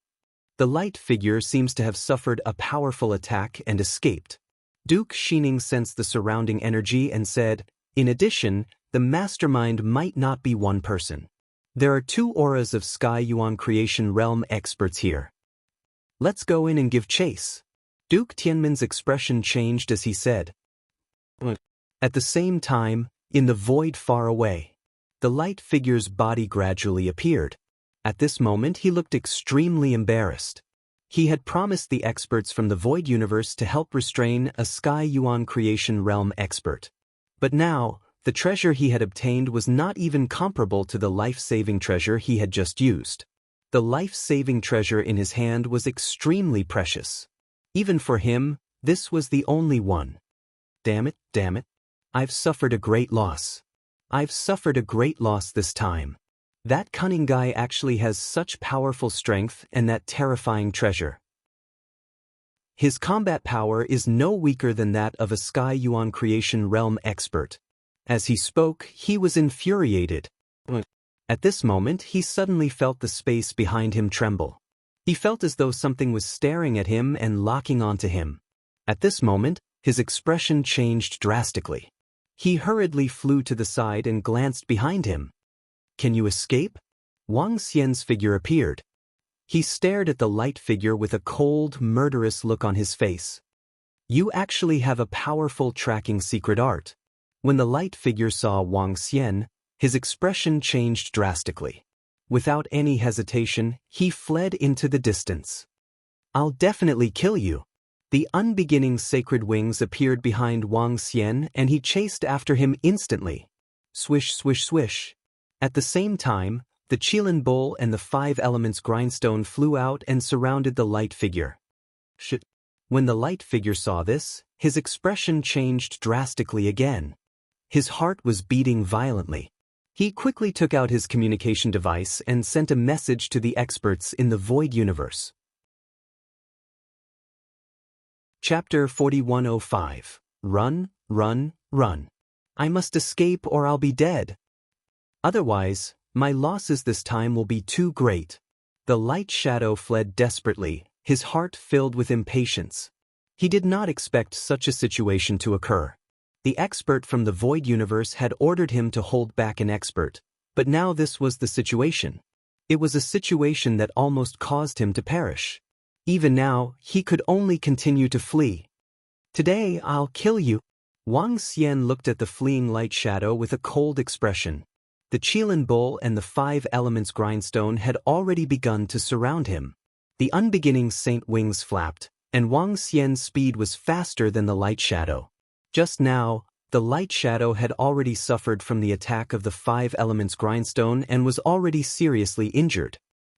The light figure seems to have suffered a powerful attack and escaped. Duke Shining sensed the surrounding energy and said, in addition, the mastermind might not be one person. There are 2 auras of Sky Yuan Creation Realm experts here. Let's go in and give chase. Duke Tianmen's expression changed as he said. At the same time, in the void far away, the light figure's body gradually appeared. At this moment he looked extremely embarrassed. He had promised the experts from the Void Universe to help restrain a Sky Yuan Creation Realm expert. But now, the treasure he had obtained was not even comparable to the life-saving treasure he had just used. The life-saving treasure in his hand was extremely precious. Even for him, this was the only one. Damn it. I've suffered a great loss. I've suffered a great loss this time. That cunning guy actually has such powerful strength and that terrifying treasure. His combat power is no weaker than that of a Sky Yuan Creation Realm expert. As he spoke, he was infuriated. At this moment, he suddenly felt the space behind him tremble. He felt as though something was staring at him and locking onto him. At this moment, his expression changed drastically. He hurriedly flew to the side and glanced behind him. Can you escape? Wang Xian's figure appeared. He stared at the light figure with a cold, murderous look on his face. You actually have a powerful tracking secret art. When the light figure saw Wang Xian, his expression changed drastically. Without any hesitation, he fled into the distance. I'll definitely kill you. The unbeginning sacred wings appeared behind Wang Xian and he chased after him instantly. Swish, swish, swish. At the same time, the Qilin Bowl and the 5 elements grindstone flew out and surrounded the light figure. When the light figure saw this, his expression changed drastically again. His heart was beating violently. He quickly took out his communication device and sent a message to the experts in the Void Universe. Chapter 4105. Run, run, run. I must escape or I'll be dead. Otherwise, my losses this time will be too great. The light shadow fled desperately, his heart filled with impatience. He did not expect such a situation to occur. The expert from the Void Universe had ordered him to hold back an expert, but now this was the situation. It was a situation that almost caused him to perish. Even now, he could only continue to flee. Today, I'll kill you. Wang Xian looked at the fleeing light shadow with a cold expression. The Qilin Bowl and the 5 elements grindstone had already begun to surround him. The unbeginning saint wings flapped, and Wang Xian's speed was faster than the light shadow. Just now, the light shadow had already suffered from the attack of the 5 elements grindstone and was already seriously injured.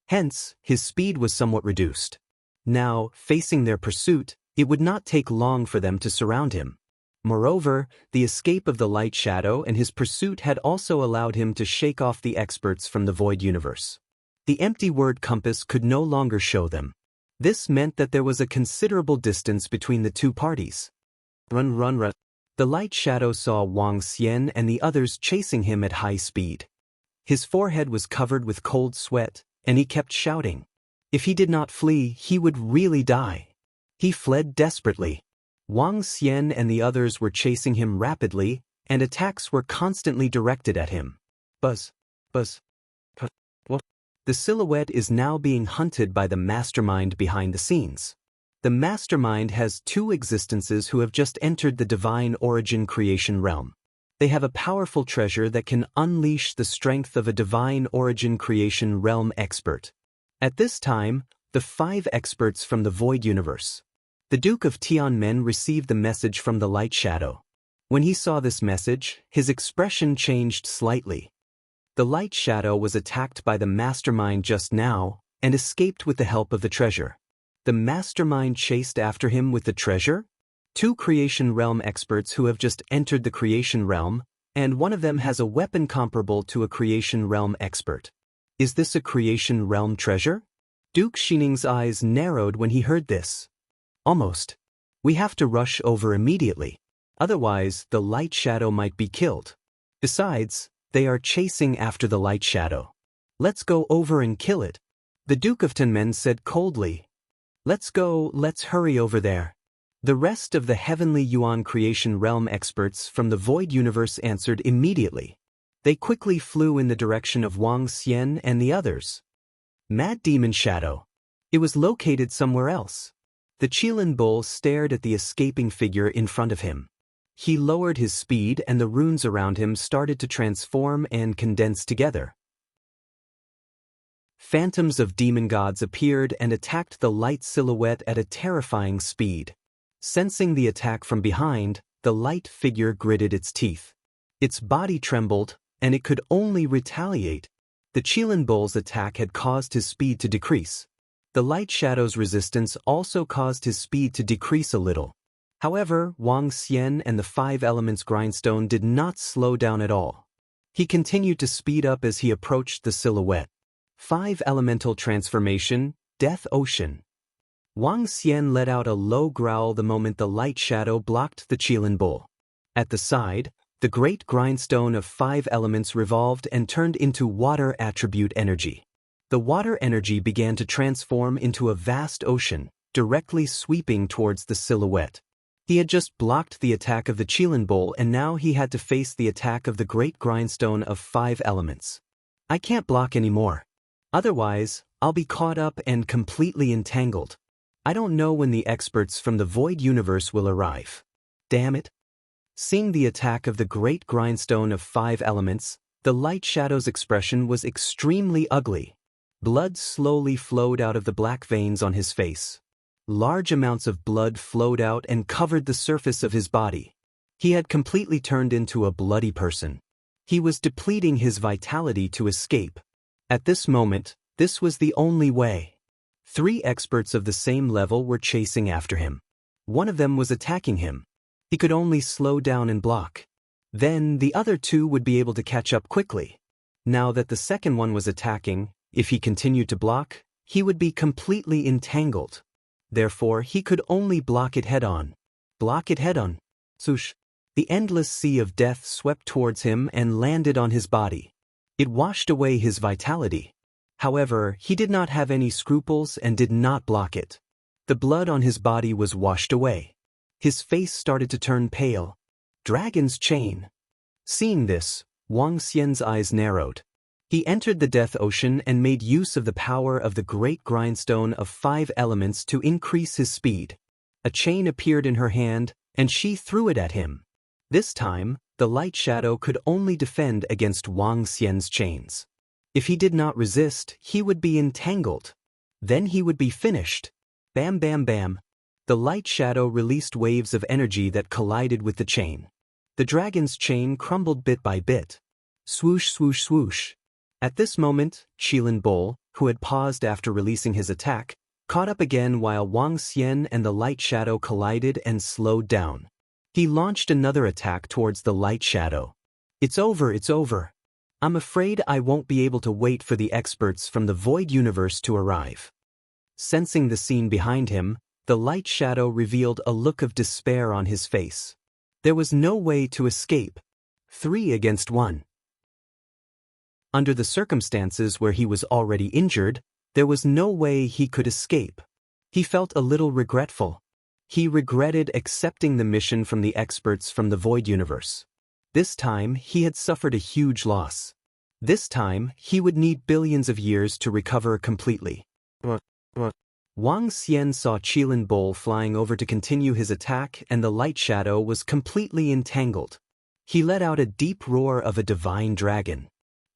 Hence, his speed was somewhat reduced. Now, facing their pursuit, it would not take long for them to surround him. Moreover, the escape of the light shadow and his pursuit had also allowed him to shake off the experts from the Void Universe. The empty word compass could no longer show them. This meant that there was a considerable distance between the 2 parties. Run, run, run. The light shadow saw Wang Xian and the others chasing him at high speed. His forehead was covered with cold sweat, and he kept shouting. If he did not flee, he would really die. He fled desperately. Wang Xian and the others were chasing him rapidly, and attacks were constantly directed at him. Buzz. Buzz. What? The silhouette is now being hunted by the mastermind behind the scenes. The mastermind has two existences who have just entered the divine origin creation realm. They have a powerful treasure that can unleash the strength of a divine origin creation realm expert. At this time, the 5 experts from the Void Universe. The Duke of Tianmen received the message from the Light Shadow. When he saw this message, his expression changed slightly. The Light Shadow was attacked by the mastermind just now and escaped with the help of the treasure. The mastermind chased after him with the treasure? 2 creation realm experts who have just entered the creation realm, and one of them has a weapon comparable to a creation realm expert. Is this a creation realm treasure? Duke Xining's eyes narrowed when he heard this. Almost. We have to rush over immediately. Otherwise, the Light Shadow might be killed. Besides, they are chasing after the Light Shadow. Let's go over and kill it. The Duke of Tianmen said coldly. Let's go, let's hurry over there. The rest of the Heavenly Yuan creation realm experts from the Void Universe answered immediately. They quickly flew in the direction of Wang Xian and the others. Mad Demon Shadow. It was located somewhere else. The Qilin Bull stared at the escaping figure in front of him. He lowered his speed and the runes around him started to transform and condense together. Phantoms of demon gods appeared and attacked the light silhouette at a terrifying speed. Sensing the attack from behind, the light figure gritted its teeth. Its body trembled, and it could only retaliate. The Qilin Bull's attack had caused his speed to decrease. The Light Shadow's resistance also caused his speed to decrease a little. However, Wang Xian and the 5 Elements Grindstone did not slow down at all. He continued to speed up as he approached the silhouette. 5 Elemental Transformation, Death Ocean. Wang Xian let out a low growl the moment the Light Shadow blocked the Qilin Bull. At the side, the great grindstone of 5 elements revolved and turned into water attribute energy. The water energy began to transform into a vast ocean, directly sweeping towards the silhouette. He had just blocked the attack of the Qilin Bull and now he had to face the attack of the great grindstone of 5 elements. I can't block anymore. Otherwise, I'll be caught up and completely entangled. I don't know when the experts from the Void Universe will arrive. Damn it. Seeing the attack of the great grindstone of 5 elements, the Light Shadow's expression was extremely ugly. Blood slowly flowed out of the black veins on his face. Large amounts of blood flowed out and covered the surface of his body. He had completely turned into a bloody person. He was depleting his vitality to escape. At this moment, this was the only way. 3 experts of the same level were chasing after him. One of them was attacking him. He could only slow down and block. Then the other 2 would be able to catch up quickly. Now that the second one was attacking, if he continued to block, he would be completely entangled. Therefore, he could only block it head-on. Block it head-on. Swoosh. The endless sea of death swept towards him and landed on his body. It washed away his vitality. However, he did not have any scruples and did not block it. The blood on his body was washed away. His face started to turn pale. Dragon's chain. Seeing this, Wang Xian's eyes narrowed. He entered the Death Ocean and made use of the power of the great grindstone of 5 elements to increase his speed. A chain appeared in her hand, and she threw it at him. This time, the Light Shadow could only defend against Wang Xian's chains. If he did not resist, he would be entangled. Then he would be finished. Bam bam bam. The Light Shadow released waves of energy that collided with the chain. The dragon's chain crumbled bit by bit. Swoosh swoosh swoosh. At this moment, Qilin Bull, who had paused after releasing his attack, caught up again while Wang Xian and the Light Shadow collided and slowed down. He launched another attack towards the Light Shadow. It's over, it's over. I'm afraid I won't be able to wait for the experts from the Void Universe to arrive. Sensing the scene behind him, the Light Shadow revealed a look of despair on his face. There was no way to escape. 3 against 1. Under the circumstances where he was already injured, There was no way he could escape. He felt a little regretful. He regretted accepting the mission from the experts from the Void Universe. This time, he had suffered a huge loss. This time, he would need billions of years to recover completely. Wang Xian saw Qilin Bull flying over to continue his attack, and the light shadow was completely entangled. He let out a deep roar of a divine dragon.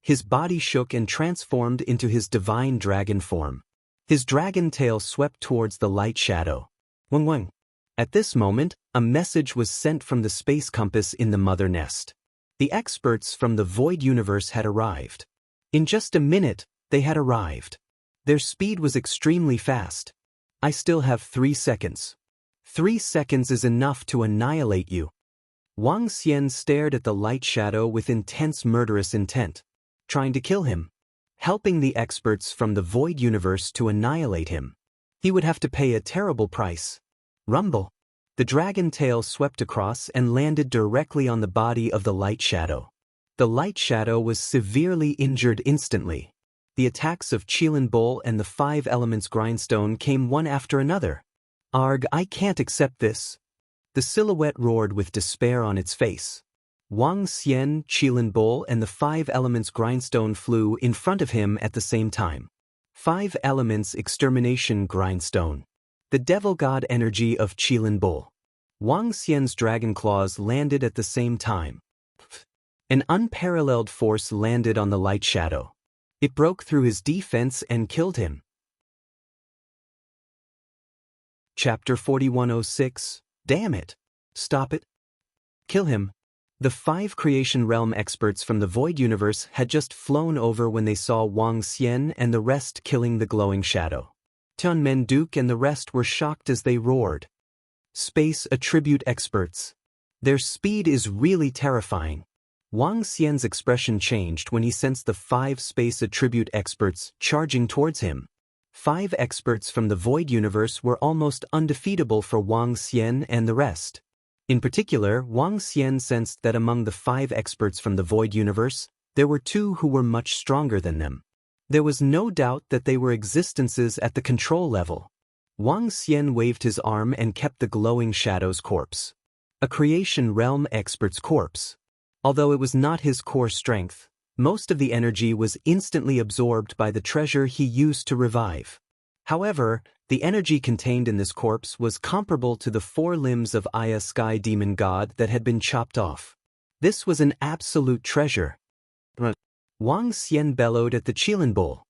His body shook and transformed into his divine dragon form. His dragon tail swept towards the light shadow. Wang Wang. At this moment, a message was sent from the space compass in the mother nest. The experts from the Void Universe had arrived. In just a minute, they had arrived. Their speed was extremely fast. I still have 3 seconds. 3 seconds is enough to annihilate you. Wang Xian stared at the light shadow with intense murderous intent, trying to kill him, helping the experts from the Void Universe to annihilate him. He would have to pay a terrible price. Rumble. The dragon tail swept across and landed directly on the body of the light shadow. The light shadow was severely injured instantly. The attacks of Qilin Bull and the 5 elements grindstone came one after another. Arg, I can't accept this. The silhouette roared with despair on its face. Wang Xian, Qilin Bull and the 5 elements grindstone flew in front of him at the same time. 5 elements extermination grindstone. The devil god energy of Qilin Bull. Wang Xian's dragon claws landed at the same time. An unparalleled force landed on the light shadow. It broke through his defense and killed him. Chapter 4106. Damn it. Stop it. Kill him. The 5 Creation Realm experts from the Void Universe had just flown over when they saw Wang Xian and the rest killing the glowing shadow. Tianmen Duke and the rest were shocked as they roared. Space Attribute Experts. Their speed is really terrifying. Wang Xian's expression changed when he sensed the 5 Space Attribute Experts charging towards him. 5 experts from the Void Universe were almost undefeatable for Wang Xian and the rest. In particular, Wang Xian sensed that among the 5 experts from the Void Universe, there were 2 who were much stronger than them. There was no doubt that they were existences at the control level. Wang Xian waved his arm and kept the glowing shadow's corpse. A Creation Realm expert's corpse. Although it was not his core strength, most of the energy was instantly absorbed by the treasure he used to revive. However, the energy contained in this corpse was comparable to the 4 limbs of Aya Sky Demon God that had been chopped off. This was an absolute treasure. Wang Xian bellowed at the Qilin Bull.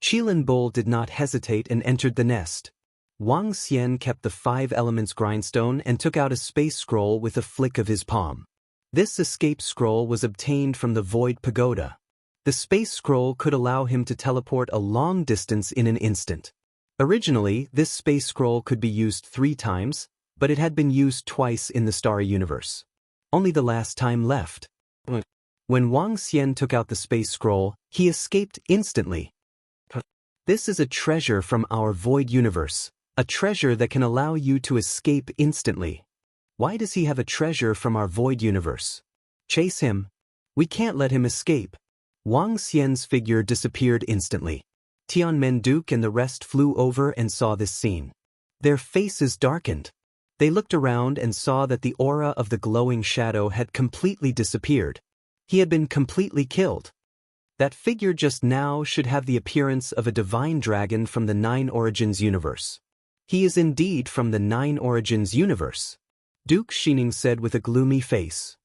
Qilin Bull did not hesitate and entered the nest. Wang Xian kept the 5 elements grindstone and took out a space scroll with a flick of his palm. This escape scroll was obtained from the Void Pagoda. The space scroll could allow him to teleport a long distance in an instant. Originally, this space scroll could be used 3 times, but it had been used twice in the Starry Universe. Only the last time left. When Wang Xian took out the space scroll, he escaped instantly. This is a treasure from our Void Universe, a treasure that can allow you to escape instantly. Why does he have a treasure from our Void Universe? Chase him. We can't let him escape. Wang Xian's figure disappeared instantly. Tianmen Duke and the rest flew over and saw this scene. Their faces darkened. They looked around and saw that the aura of the glowing shadow had completely disappeared. He had been completely killed. That figure just now should have the appearance of a divine dragon from the 9 Origins universe. He is indeed from the 9 Origins universe. Duke Shining said with a gloomy face.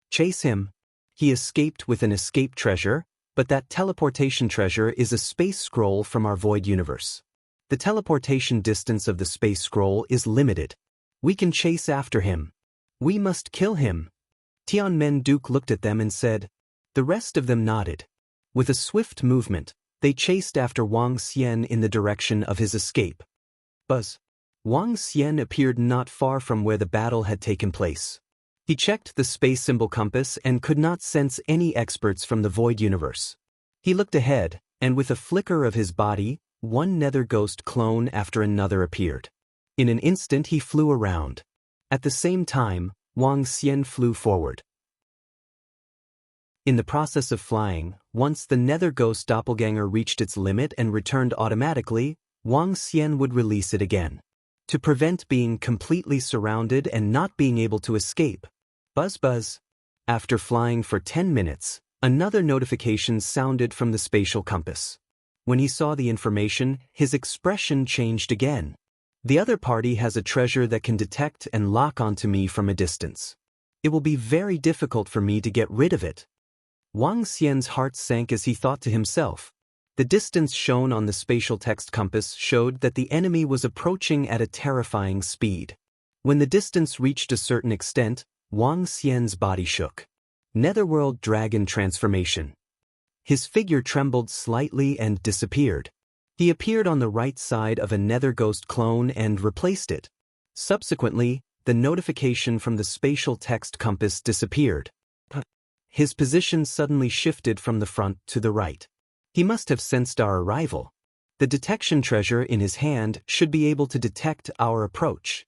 Chase him. He escaped with an escape treasure, but that teleportation treasure is a space scroll from our Void Universe. The teleportation distance of the space scroll is limited. We can chase after him. We must kill him. Tianmen Duke looked at them and said. The rest of them nodded. With a swift movement, they chased after Wang Xian in the direction of his escape. Buzz. Wang Xian appeared not far from where the battle had taken place. He checked the space symbol compass and could not sense any experts from the Void Universe. He looked ahead, and with a flicker of his body, one nether ghost clone after another appeared. In an instant he flew around. At the same time, Wang Xian flew forward. In the process of flying, once the Nether Ghost doppelganger reached its limit and returned automatically, Wang Xian would release it again. To prevent being completely surrounded and not being able to escape. Buzz buzz. After flying for 10 minutes, another notification sounded from the spatial compass. When he saw the information, his expression changed again. The other party has a treasure that can detect and lock onto me from a distance. It will be very difficult for me to get rid of it. Wang Xian's heart sank as he thought to himself. The distance shown on the spatial text compass showed that the enemy was approaching at a terrifying speed. When the distance reached a certain extent, Wang Xian's body shook. Netherworld Dragon Transformation. His figure trembled slightly and disappeared. He appeared on the right side of a Nether Ghost clone and replaced it. Subsequently, the notification from the spatial text compass disappeared. His position suddenly shifted from the front to the right. He must have sensed our arrival. The detection treasure in his hand should be able to detect our approach.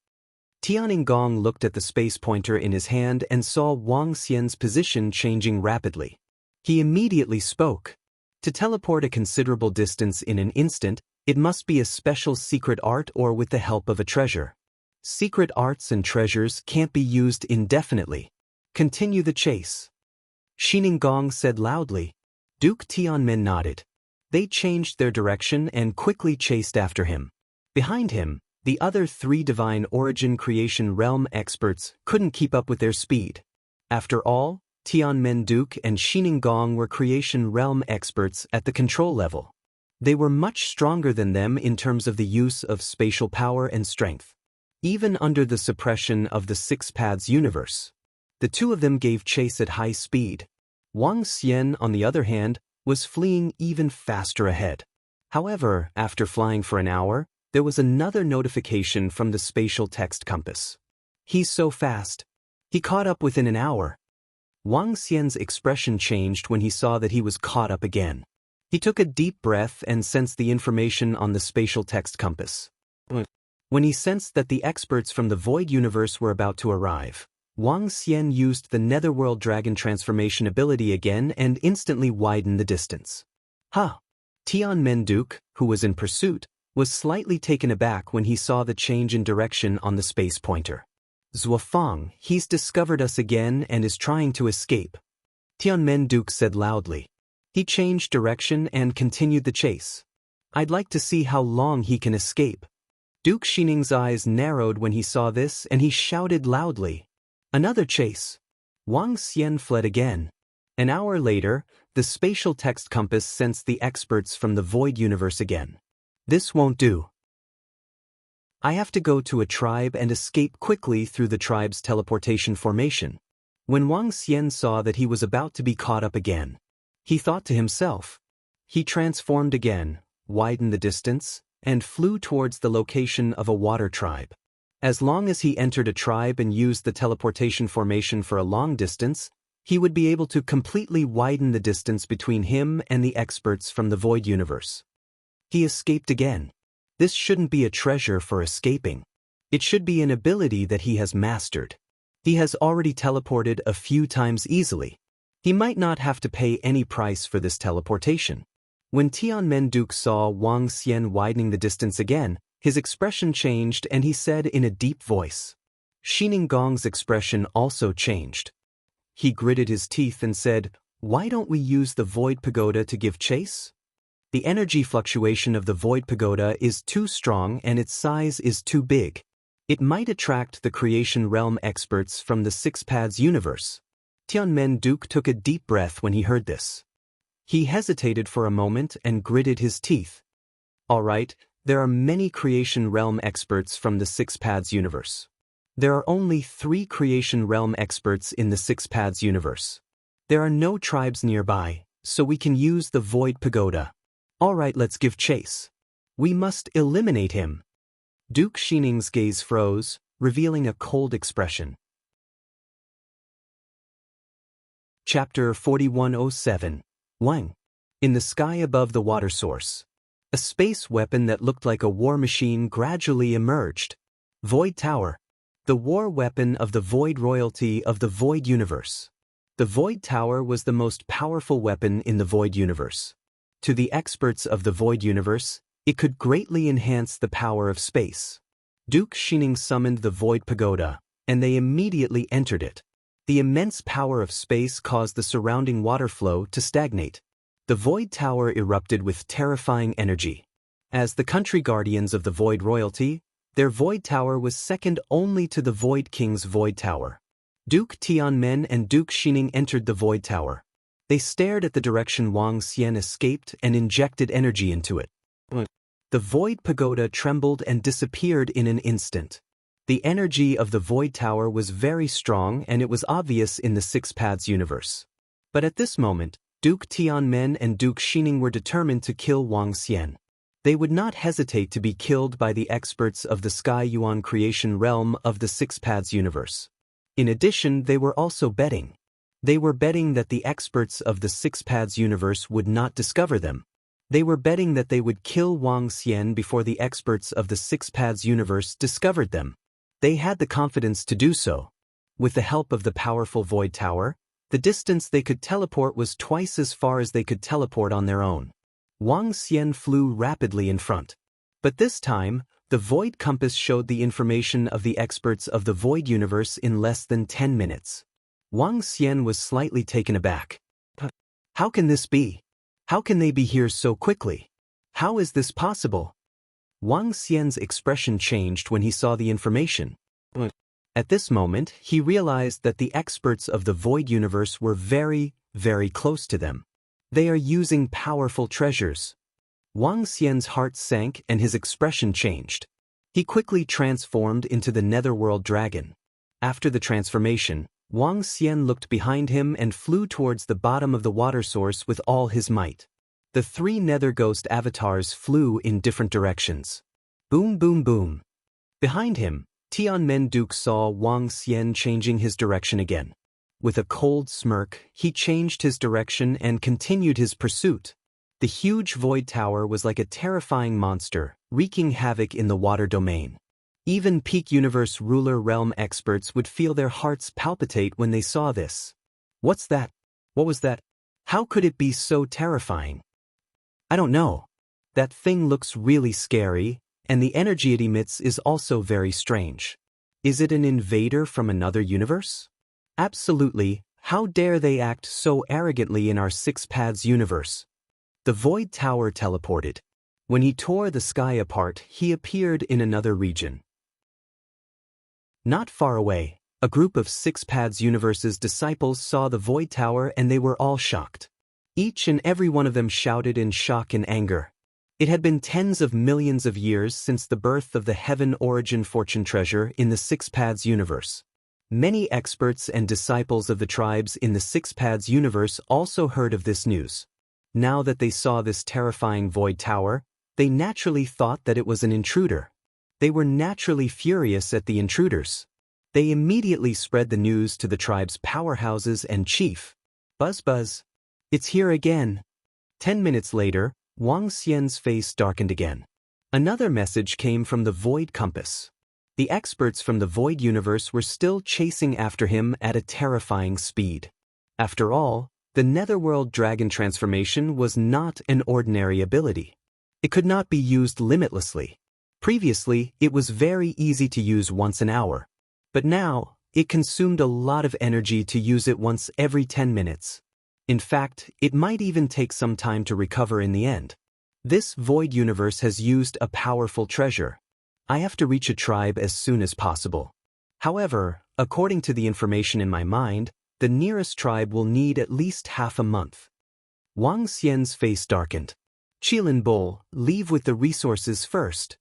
Tianning looked at the space pointer in his hand and saw Wang Xian's position changing rapidly. He immediately spoke. To teleport a considerable distance in an instant, it must be a special secret art or with the help of a treasure. Secret arts and treasures can't be used indefinitely. Continue the chase. Xining said loudly. Duke Tianmen nodded. They changed their direction and quickly chased after him. Behind him, the other 3 Divine Origin Creation Realm experts couldn't keep up with their speed. After all, Tianmen Duke and Xining were Creation Realm experts at the control level. They were much stronger than them in terms of the use of spatial power and strength. Even under the suppression of the 6 Paths universe, the 2 of them gave chase at high speed. Wang Xian, on the other hand, was fleeing even faster ahead. However, after flying for an hour, there was another notification from the spatial text compass. He's so fast. He caught up within an hour. Wang Xian's expression changed when he saw that he was caught up again. He took a deep breath and sensed the information on the spatial text compass. When he sensed that the experts from the Void Universe were about to arrive, Wang Xian used the Netherworld Dragon Transformation ability again and instantly widened the distance. Tianmen Duke, who was in pursuit, was slightly taken aback when he saw the change in direction on the space pointer. Zuofeng, he's discovered us again and is trying to escape. Tianmen Duke said loudly. He changed direction and continued the chase. I'd like to see how long he can escape. Duke Xining's eyes narrowed when he saw this and he shouted loudly. Another chase. Wang Xian fled again. An hour later, the spatial text compass sensed the experts from the Void Universe again. This won't do. I have to go to a tribe and escape quickly through the tribe's teleportation formation. When Wang Xian saw that he was about to be caught up again, he thought to himself. He transformed again, widened the distance, and flew towards the location of a water tribe. As long as he entered a tribe and used the teleportation formation for a long distance, he would be able to completely widen the distance between him and the experts from the Void Universe. He escaped again. This shouldn't be a treasure for escaping. It should be an ability that he has mastered. He has already teleported a few times easily. He might not have to pay any price for this teleportation. When Tianmen Duke saw Wang Xian widening the distance again, his expression changed and he said in a deep voice. Xining expression also changed. He gritted his teeth and said, "Why don't we use the Void Pagoda to give chase? The energy fluctuation of the Void Pagoda is too strong and its size is too big. It might attract the Creation Realm experts from the 6 Paths universe." Tianmen Duke took a deep breath when he heard this. He hesitated for a moment and gritted his teeth. All right, there are many Creation Realm experts from the 6 Paths universe. There are only 3 Creation Realm experts in the 6 Paths universe. There are no tribes nearby, so we can use the Void Pagoda. All right, let's give chase. We must eliminate him. Duke Xining's gaze froze, revealing a cold expression. Chapter 4107. Wang. In the sky above the water source, a space weapon that looked like a war machine gradually emerged. Void Tower. The war weapon of the Void Royalty of the Void Universe. The Void Tower was the most powerful weapon in the Void Universe. To the experts of the Void Universe, it could greatly enhance the power of space. Duke Shining summoned the Void Pagoda, and they immediately entered it. The immense power of space caused the surrounding water flow to stagnate. The Void Tower erupted with terrifying energy. As the country guardians of the Void Royalty, their Void Tower was second only to the Void King's Void Tower. Duke Tianmen and Duke Shining entered the Void Tower. They stared at the direction Wang Xian escaped and injected energy into it. The Void Pagoda trembled and disappeared in an instant. The energy of the Void Tower was very strong and it was obvious in the Six Paths universe. But at this moment, Duke Tianmen and Duke Shining were determined to kill Wang Xian. They would not hesitate to be killed by the experts of the Sky Yuan creation realm of the Six Paths universe. In addition, they were also betting. They were betting that the experts of the Six Paths universe would not discover them. They were betting that they would kill Wang Xian before the experts of the Six Paths universe discovered them. They had the confidence to do so. With the help of the powerful Void Tower, the distance they could teleport was twice as far as they could teleport on their own. Wang Xian flew rapidly in front. But this time, the Void Compass showed the information of the experts of the Void Universe in less than 10 minutes. Wang Xian was slightly taken aback. How can this be? How can they be here so quickly? How is this possible? Wang Xian's expression changed when he saw the information. At this moment, he realized that the experts of the Void Universe were very, very close to them. They are using powerful treasures. Wang Xian's heart sank and his expression changed. He quickly transformed into the Netherworld Dragon. After the transformation, Wang Xian looked behind him and flew towards the bottom of the water source with all his might. The three Nether Ghost avatars flew in different directions. Boom, boom, boom. Behind him, Tianmen Duke saw Wang Xian changing his direction again. With a cold smirk, he changed his direction and continued his pursuit. The huge Void Tower was like a terrifying monster, wreaking havoc in the water domain. Even Peak Universe Ruler Realm experts would feel their hearts palpitate when they saw this. What's that? What was that? How could it be so terrifying? I don't know. That thing looks really scary, and the energy it emits is also very strange. Is it an invader from another universe? Absolutely. How dare they act so arrogantly in our Six Paths universe? The Void Tower teleported. When he tore the sky apart, he appeared in another region. Not far away, a group of Six Paths Universe's disciples saw the Void Tower and they were all shocked. Each and every one of them shouted in shock and anger. It had been tens of millions of years since the birth of the Heaven Origin Fortune Treasure in the Six Paths Universe. Many experts and disciples of the tribes in the Six Paths Universe also heard of this news. Now that they saw this terrifying Void Tower, they naturally thought that it was an intruder. They were naturally furious at the intruders. They immediately spread the news to the tribe's powerhouses and chief. Buzz buzz. It's here again. 10 minutes later, Wang Xian's face darkened again. Another message came from the Void Compass. The experts from the Void Universe were still chasing after him at a terrifying speed. After all, the Netherworld Dragon transformation was not an ordinary ability. It could not be used limitlessly. Previously, it was very easy to use once an hour. But now, it consumed a lot of energy to use it once every 10 minutes. In fact, it might even take some time to recover in the end. This Void Universe has used a powerful treasure. I have to reach a tribe as soon as possible. However, according to the information in my mind, the nearest tribe will need at least half a month. Wang Xian's face darkened. Qilin Bull, leave with the resources first.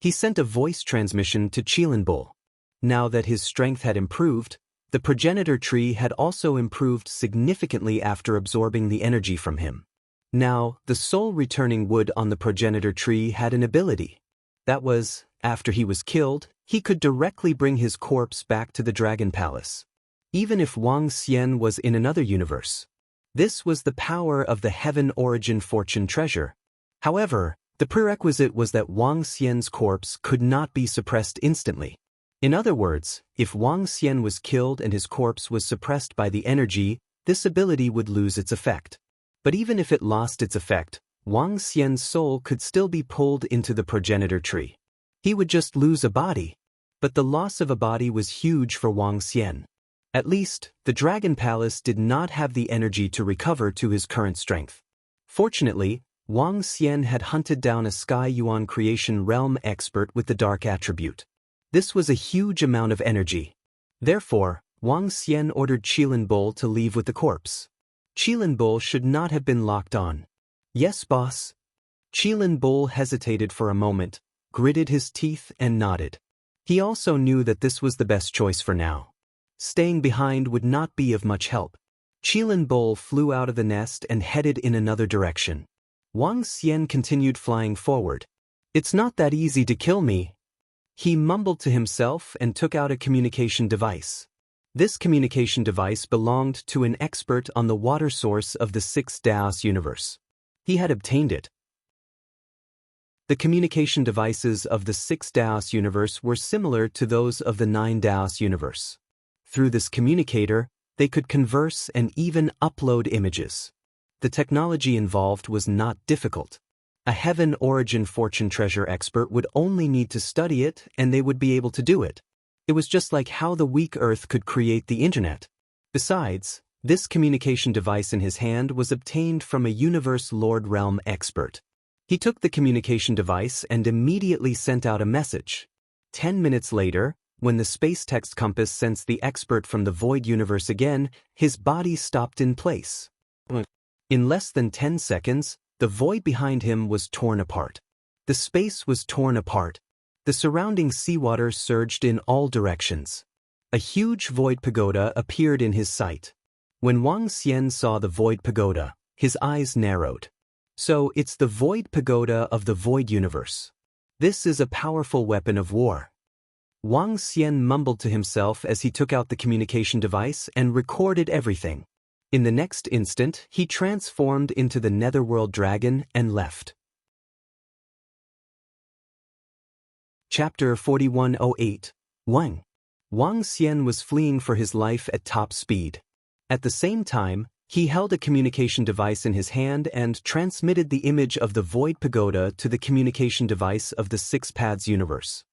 He sent a voice transmission to Qilin Bull. Now that his strength had improved, the progenitor tree had also improved significantly after absorbing the energy from him. Now, the soul-returning wood on the progenitor tree had an ability. That was, after he was killed, he could directly bring his corpse back to the Dragon Palace. Even if Wang Xian was in another universe. This was the power of the Heaven Origin Fortune Treasure. However, the prerequisite was that Wang Xian's corpse could not be suppressed instantly. In other words, if Wang Xian was killed and his corpse was suppressed by the energy, this ability would lose its effect. But even if it lost its effect, Wang Xian's soul could still be pulled into the progenitor tree. He would just lose a body. But the loss of a body was huge for Wang Xian. At least, the Dragon Palace did not have the energy to recover to his current strength. Fortunately, Wang Xian had hunted down a Sky Yuan creation realm expert with the dark attribute. This was a huge amount of energy. Therefore, Wang Xian ordered Qilin Bull to leave with the corpse. Qilin Bull should not have been locked on. Yes, boss. Qilin Bull hesitated for a moment, gritted his teeth and nodded. He also knew that this was the best choice for now. Staying behind would not be of much help. Qilin Bull flew out of the nest and headed in another direction. Wang Xian continued flying forward. It's not that easy to kill me. He mumbled to himself and took out a communication device. This communication device belonged to an expert on the water source of the 6 Daos universe. He had obtained it. The communication devices of the 6 Daos universe were similar to those of the 9 Daos universe. Through this communicator, they could converse and even upload images. The technology involved was not difficult. A Heaven Origin Fortune Treasure expert would only need to study it and they would be able to do it. It was just like how the weak Earth could create the internet. Besides, this communication device in his hand was obtained from a Universe Lord Realm expert. He took the communication device and immediately sent out a message. 10 minutes later, when the space text compass sensed the expert from the Void Universe again, his body stopped in place. In less than 10 seconds, the void behind him was torn apart. The space was torn apart. The surrounding seawater surged in all directions. A huge void pagoda appeared in his sight. When Wang Xian saw the void pagoda, his eyes narrowed. So it's the void pagoda of the Void Universe. This is a powerful weapon of war. Wang Xian mumbled to himself as he took out the communication device and recorded everything. In the next instant, he transformed into the Netherworld Dragon and left. Chapter 4108. Wang Xian was fleeing for his life at top speed. At the same time, he held a communication device in his hand and transmitted the image of the Void Pagoda to the communication device of the 6 Paths universe.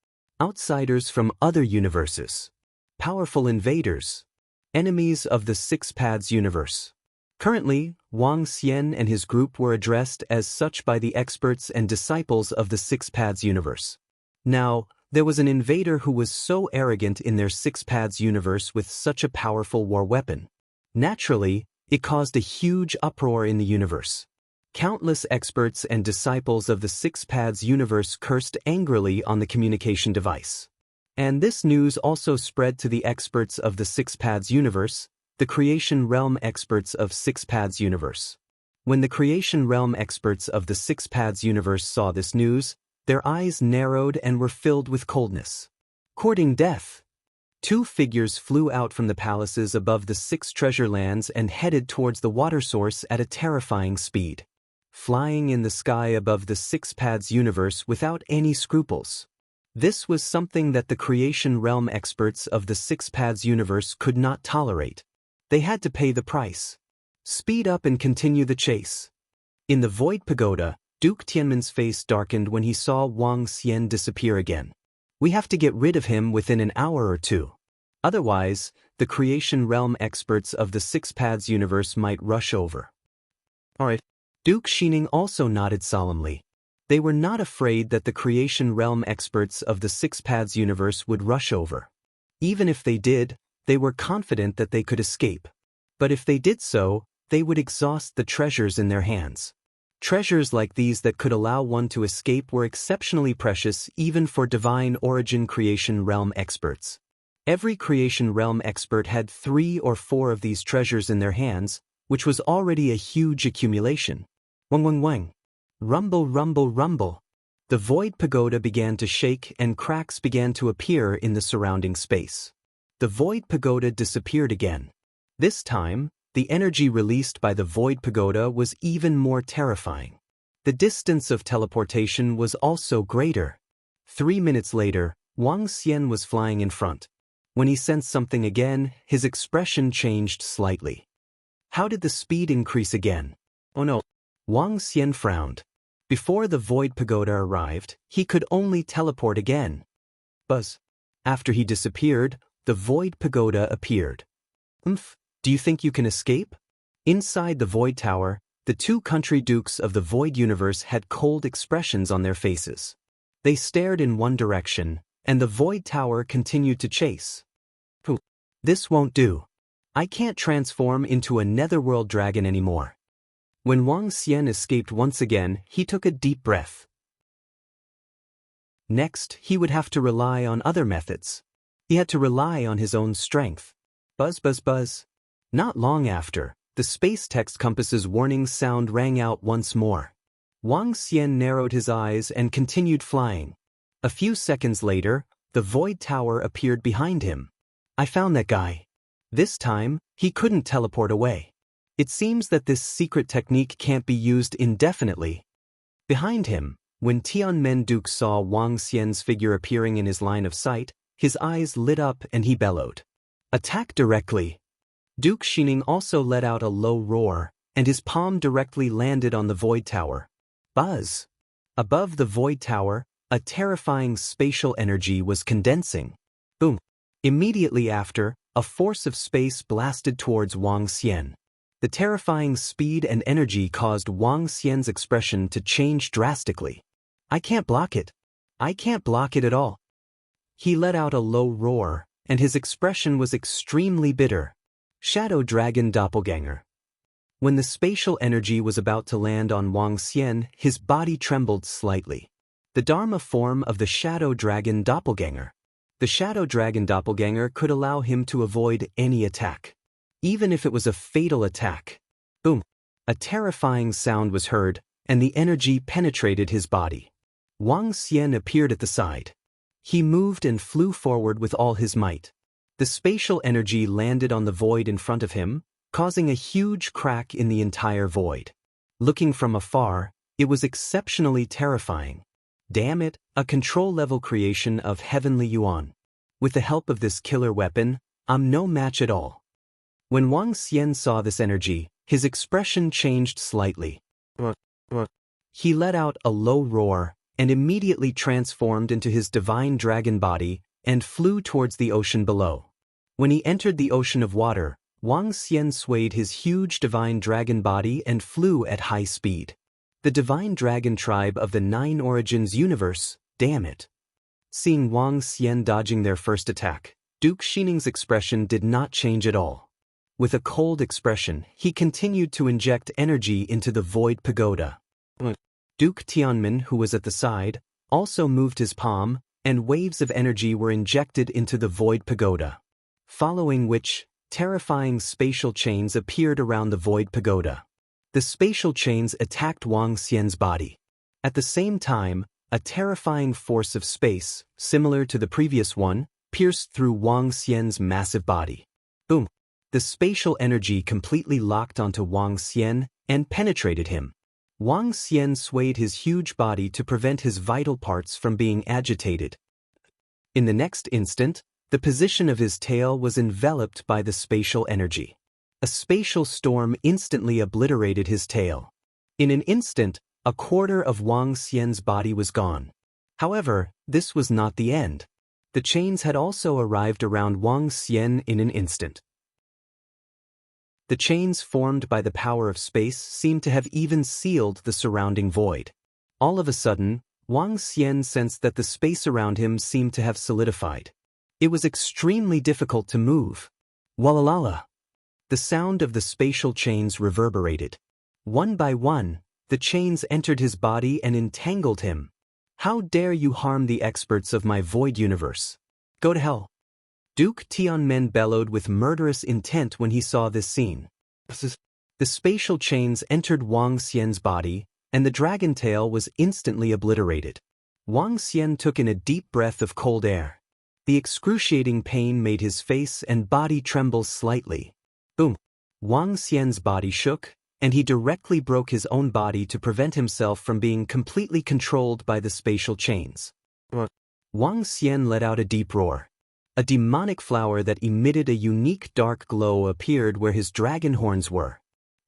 Outsiders from other universes. Powerful invaders. Enemies of the 6 Paths universe. Currently, Wang Xian and his group were addressed as such by the experts and disciples of the 6 Paths universe. Now, there was an invader who was so arrogant in their 6 Paths universe with such a powerful war weapon. Naturally, it caused a huge uproar in the universe. Countless experts and disciples of the 6 Paths universe cursed angrily on the communication device. And this news also spread to the experts of the 6 Paths universe, the Creation Realm experts of 6 Paths universe. When the Creation Realm experts of the 6 Paths universe saw this news, their eyes narrowed and were filled with coldness. Courting death. 2 figures flew out from the palaces above the 6 treasure lands and headed towards the water source at a terrifying speed. Flying in the sky above the 6 Paths universe without any scruples. This was something that the Creation Realm experts of the 6 Paths universe could not tolerate. They had to pay the price. Speed up and continue the chase. In the Void Pagoda, Duke Tianmen's face darkened when he saw Wang Xian disappear again. We have to get rid of him within an hour or two. Otherwise, the Creation Realm experts of the 6 Paths universe might rush over. Alright. Duke Shining also nodded solemnly. They were not afraid that the Creation Realm experts of the 6 Paths universe would rush over. Even if they did, they were confident that they could escape. But if they did so, they would exhaust the treasures in their hands. Treasures like these that could allow one to escape were exceptionally precious even for Divine Origin Creation Realm experts. Every Creation Realm expert had 3 or 4 of these treasures in their hands, which was already a huge accumulation. Wang wang wang. Rumble rumble rumble. The Void Pagoda began to shake and cracks began to appear in the surrounding space. The Void Pagoda disappeared again. This time, the energy released by the Void Pagoda was even more terrifying. The distance of teleportation was also greater. 3 minutes later, Wang Xian was flying in front. When he sensed something again, his expression changed slightly. How did the speed increase again? Oh no. Wang Xian frowned. Before the Void Pagoda arrived, he could only teleport again. Buzz. After he disappeared, the Void Pagoda appeared. Do you think you can escape? Inside the Void Tower, the two country dukes of the Void Universe had cold expressions on their faces. They stared in one direction, and the Void Tower continued to chase. This won't do. I can't transform into a netherworld dragon anymore. When Wang Xian escaped once again, he took a deep breath. Next, he would have to rely on other methods. He had to rely on his own strength. Buzz, buzz, buzz. Not long after, the space text compass's warning sound rang out once more. Wang Xian narrowed his eyes and continued flying. A few seconds later, the Void Tower appeared behind him. I found that guy. This time, he couldn't teleport away. It seems that this secret technique can't be used indefinitely. Behind him, when Tianmen Duke saw Wang Xian's figure appearing in his line of sight, his eyes lit up and he bellowed. Attack directly. Duke Xining also let out a low roar, and his palm directly landed on the Void Tower. Buzz! Above the Void Tower, a terrifying spatial energy was condensing. Boom! Immediately after, a force of space blasted towards Wang Xian. The terrifying speed and energy caused Wang Xian's expression to change drastically. I can't block it. I can't block it at all. He let out a low roar, and his expression was extremely bitter. Shadow Dragon Doppelganger. When the spatial energy was about to land on Wang Xian, his body trembled slightly. The Dharma form of the Shadow Dragon Doppelganger. The Shadow Dragon Doppelganger could allow him to avoid any attack. Even if it was a fatal attack. Boom! A terrifying sound was heard, and the energy penetrated his body. Wang Xian appeared at the side. He moved and flew forward with all his might. The spatial energy landed on the void in front of him, causing a huge crack in the entire void. Looking from afar, it was exceptionally terrifying. Damn it, a control-level creation of Heavenly Yuan. With the help of this killer weapon, I'm no match at all. When Wang Xian saw this energy, his expression changed slightly. He let out a low roar and immediately transformed into his divine dragon body and flew towards the ocean below. When he entered the ocean of water, Wang Xian swayed his huge divine dragon body and flew at high speed. The divine dragon tribe of the Nine Origins universe, damn it. Seeing Wang Xian dodging their first attack, Duke Xining's expression did not change at all. With a cold expression, he continued to inject energy into the Void Pagoda. Duke Tianmen, who was at the side, also moved his palm, and waves of energy were injected into the Void Pagoda. Following which, terrifying spatial chains appeared around the Void Pagoda. The spatial chains attacked Wang Xian's body. At the same time, a terrifying force of space, similar to the previous one, pierced through Wang Xian's massive body. Boom! The spatial energy completely locked onto Wang Xian and penetrated him. Wang Xian swayed his huge body to prevent his vital parts from being agitated. In the next instant, the position of his tail was enveloped by the spatial energy. A spatial storm instantly obliterated his tail. In an instant, a quarter of Wang Xian's body was gone. However, this was not the end. The chains had also arrived around Wang Xian in an instant. The chains formed by the power of space seemed to have even sealed the surrounding void. All of a sudden, Wang Xian sensed that the space around him seemed to have solidified. It was extremely difficult to move. Walalala! The sound of the spatial chains reverberated. One by one, the chains entered his body and entangled him. How dare you harm the experts of my void universe? Go to hell! Duke Tianmen bellowed with murderous intent when he saw this scene. The spatial chains entered Wang Xian's body, and the dragon tail was instantly obliterated. Wang Xian took in a deep breath of cold air. The excruciating pain made his face and body tremble slightly. Boom! Wang Xian's body shook, and he directly broke his own body to prevent himself from being completely controlled by the spatial chains. Wang Xian let out a deep roar. A demonic flower that emitted a unique dark glow appeared where his dragon horns were.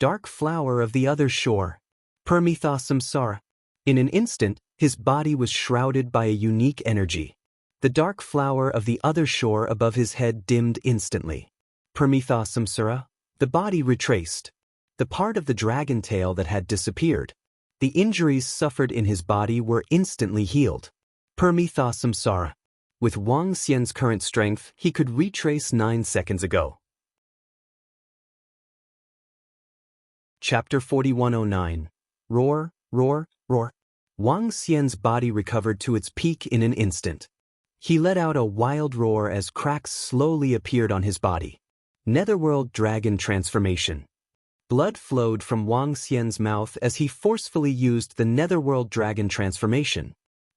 dark flower of the other shore. Permitha samsara. In an instant, his body was shrouded by a unique energy. The dark flower of the other shore above his head dimmed instantly. Permitha samsara. The body retraced. The part of the dragon tail that had disappeared. The injuries suffered in his body were instantly healed. Permitha samsara. With Wang Xian's current strength, he could retrace 9 seconds ago. Chapter 4109. Roar, roar, roar. Wang Xian's body recovered to its peak in an instant. He let out a wild roar as cracks slowly appeared on his body. Netherworld Dragon Transformation. Blood flowed from Wang Xian's mouth as he forcefully used the Netherworld Dragon Transformation.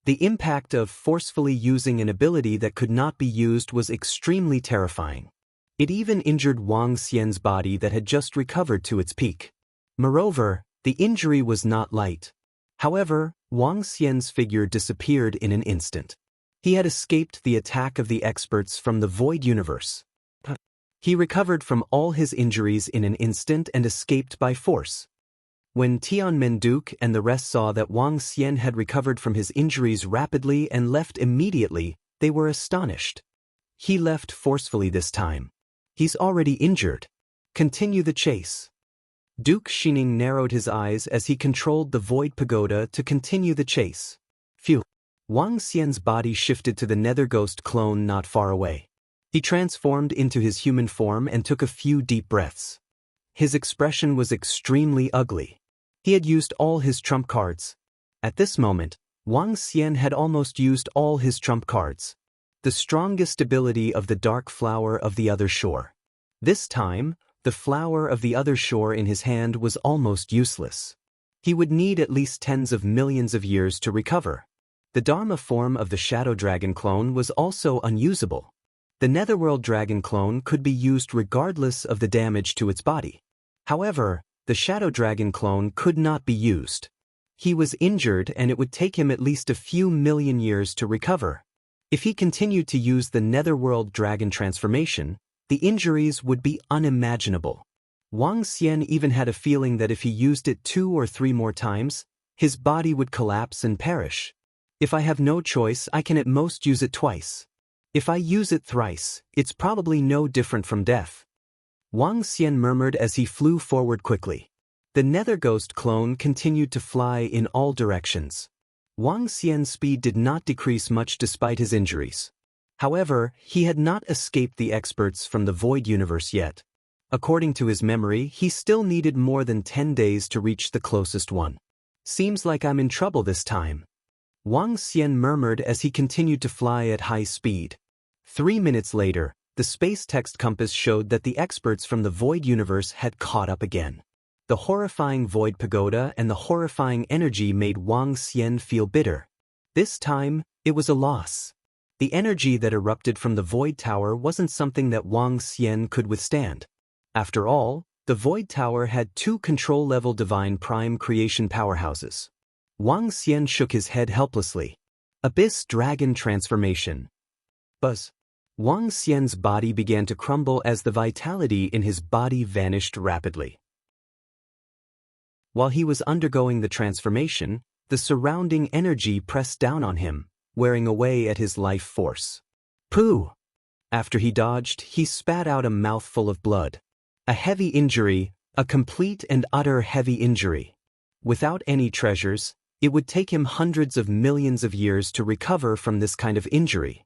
The impact of forcefully using an ability that could not be used was extremely terrifying. It even injured Wang Xian's body that had just recovered to its peak. Moreover, the injury was not light. However, Wang Xian's figure disappeared in an instant. He had escaped the attack of the experts from the Void Universe. He recovered from all his injuries in an instant and escaped by force. When Tianmen-duk and the rest saw that Wang Xian had recovered from his injuries rapidly and left immediately, they were astonished. He left forcefully this time. He's already injured. Continue the chase. Duke Shining narrowed his eyes as he controlled the Void Pagoda to continue the chase. Phew. Wang Xian's body shifted to the Nether Ghost clone not far away. He transformed into his human form and took a few deep breaths. His expression was extremely ugly. He had used all his trump cards. At this moment, Wang Xian had almost used all his trump cards. The strongest ability of the dark flower of the other shore. This time, the flower of the other shore in his hand was almost useless. He would need at least tens of millions of years to recover. The Dharma form of the Shadow Dragon clone was also unusable. The Netherworld Dragon clone could be used regardless of the damage to its body. However, the Shadow Dragon clone could not be used. He was injured and it would take him at least a few million years to recover. If he continued to use the Netherworld Dragon transformation, the injuries would be unimaginable. Wang Xian even had a feeling that if he used it 2 or 3 more times, his body would collapse and perish. If I have no choice, I can at most use it twice. If I use it thrice, it's probably no different from death. Wang Xian murmured as he flew forward quickly. The Nether Ghost clone continued to fly in all directions. Wang Xian's speed did not decrease much despite his injuries. However, he had not escaped the experts from the Void Universe yet. According to his memory, he still needed more than 10 days to reach the closest one. Seems like I'm in trouble this time. Wang Xian murmured as he continued to fly at high speed. 3 minutes later, the space text compass showed that the experts from the Void Universe had caught up again. The horrifying Void Pagoda and the horrifying energy made Wang Xian feel bitter. This time, it was a loss. The energy that erupted from the Void Tower wasn't something that Wang Xian could withstand. After all, the Void Tower had 2 control-level Divine Prime creation powerhouses. Wang Xian shook his head helplessly. Abyss Dragon Transformation. Buzz. Wang Xian's body began to crumble as the vitality in his body vanished rapidly. While he was undergoing the transformation, the surrounding energy pressed down on him, wearing away at his life force. Pooh! After he dodged, he spat out a mouthful of blood. A heavy injury, a complete and utter heavy injury. Without any treasures, it would take him hundreds of millions of years to recover from this kind of injury.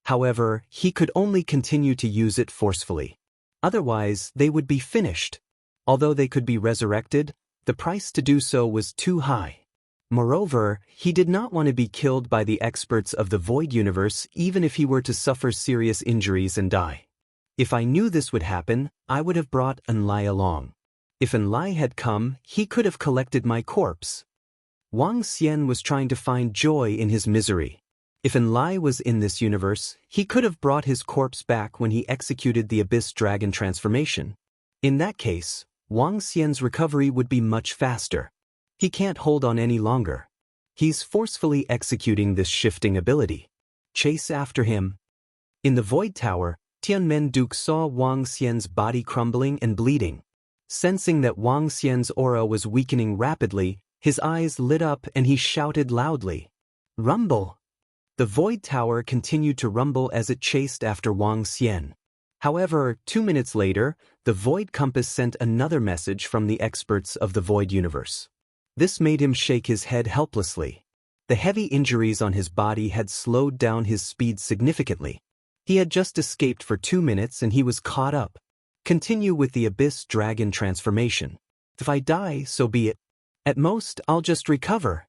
However, he could only continue to use it forcefully. Otherwise, they would be finished. Although they could be resurrected, the price to do so was too high. Moreover, he did not want to be killed by the experts of the Void Universe even if he were to suffer serious injuries and die. If I knew this would happen, I would have brought Enlai along. If Enlai had come, he could have collected my corpse. Wang Xian was trying to find joy in his misery. If Enlai was in this universe, he could have brought his corpse back when he executed the Abyss Dragon transformation. In that case, Wang Xian's recovery would be much faster. He can't hold on any longer. He's forcefully executing this shifting ability. Chase after him. In the Void Tower, Tianmen-duk saw Wang Xian's body crumbling and bleeding. Sensing that Wang Xian's aura was weakening rapidly, his eyes lit up and he shouted loudly. Rumble! The void tower continued to rumble as it chased after Wang Xian. However, 2 minutes later, the void compass sent another message from the experts of the void universe. This made him shake his head helplessly. The heavy injuries on his body had slowed down his speed significantly. He had just escaped for 2 minutes and he was caught up. Continue with the Abyss Dragon transformation. If I die, so be it. At most, I'll just recover.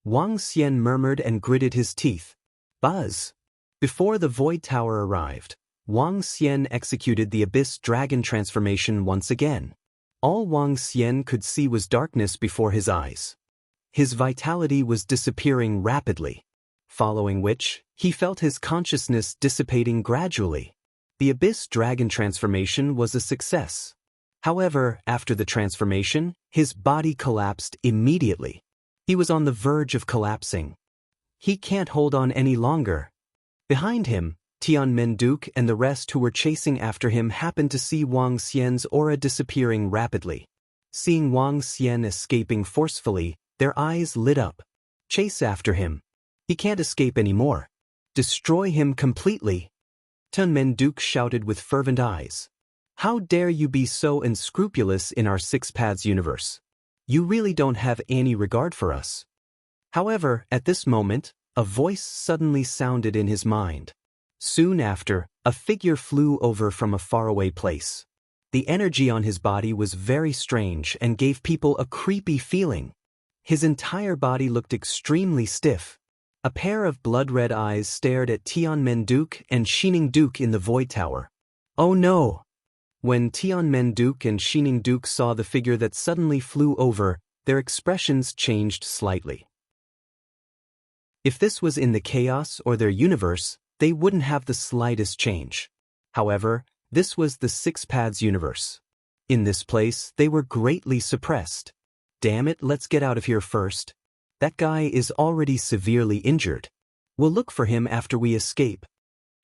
Wang Xian murmured and gritted his teeth. Buzz! Before the void tower arrived, Wang Xian executed the Abyss Dragon transformation once again. All Wang Xian could see was darkness before his eyes. His vitality was disappearing rapidly, following which, he felt his consciousness dissipating gradually. The Abyss Dragon transformation was a success. However, after the transformation, his body collapsed immediately. He was on the verge of collapsing. He can't hold on any longer. Behind him, Tianmen-duk and the rest who were chasing after him happened to see Wang Xian's aura disappearing rapidly. Seeing Wang Xian escaping forcefully, their eyes lit up. Chase after him. He can't escape anymore. Destroy him completely. Tianmen-duk shouted with fervent eyes. How dare you be so unscrupulous in our Six Paths universe? You really don't have any regard for us. However, at this moment, a voice suddenly sounded in his mind. Soon after, a figure flew over from a faraway place. The energy on his body was very strange and gave people a creepy feeling. His entire body looked extremely stiff. A pair of blood-red eyes stared at Tianmen-duk and Shining-duk in the void tower. Oh no! When Tianmen-duk and Shining-duk saw the figure that suddenly flew over, their expressions changed slightly. If this was in the chaos or their universe, they wouldn't have the slightest change. However, this was the Six Paths universe. In this place, they were greatly suppressed. Damn it, let's get out of here first. That guy is already severely injured. We'll look for him after we escape.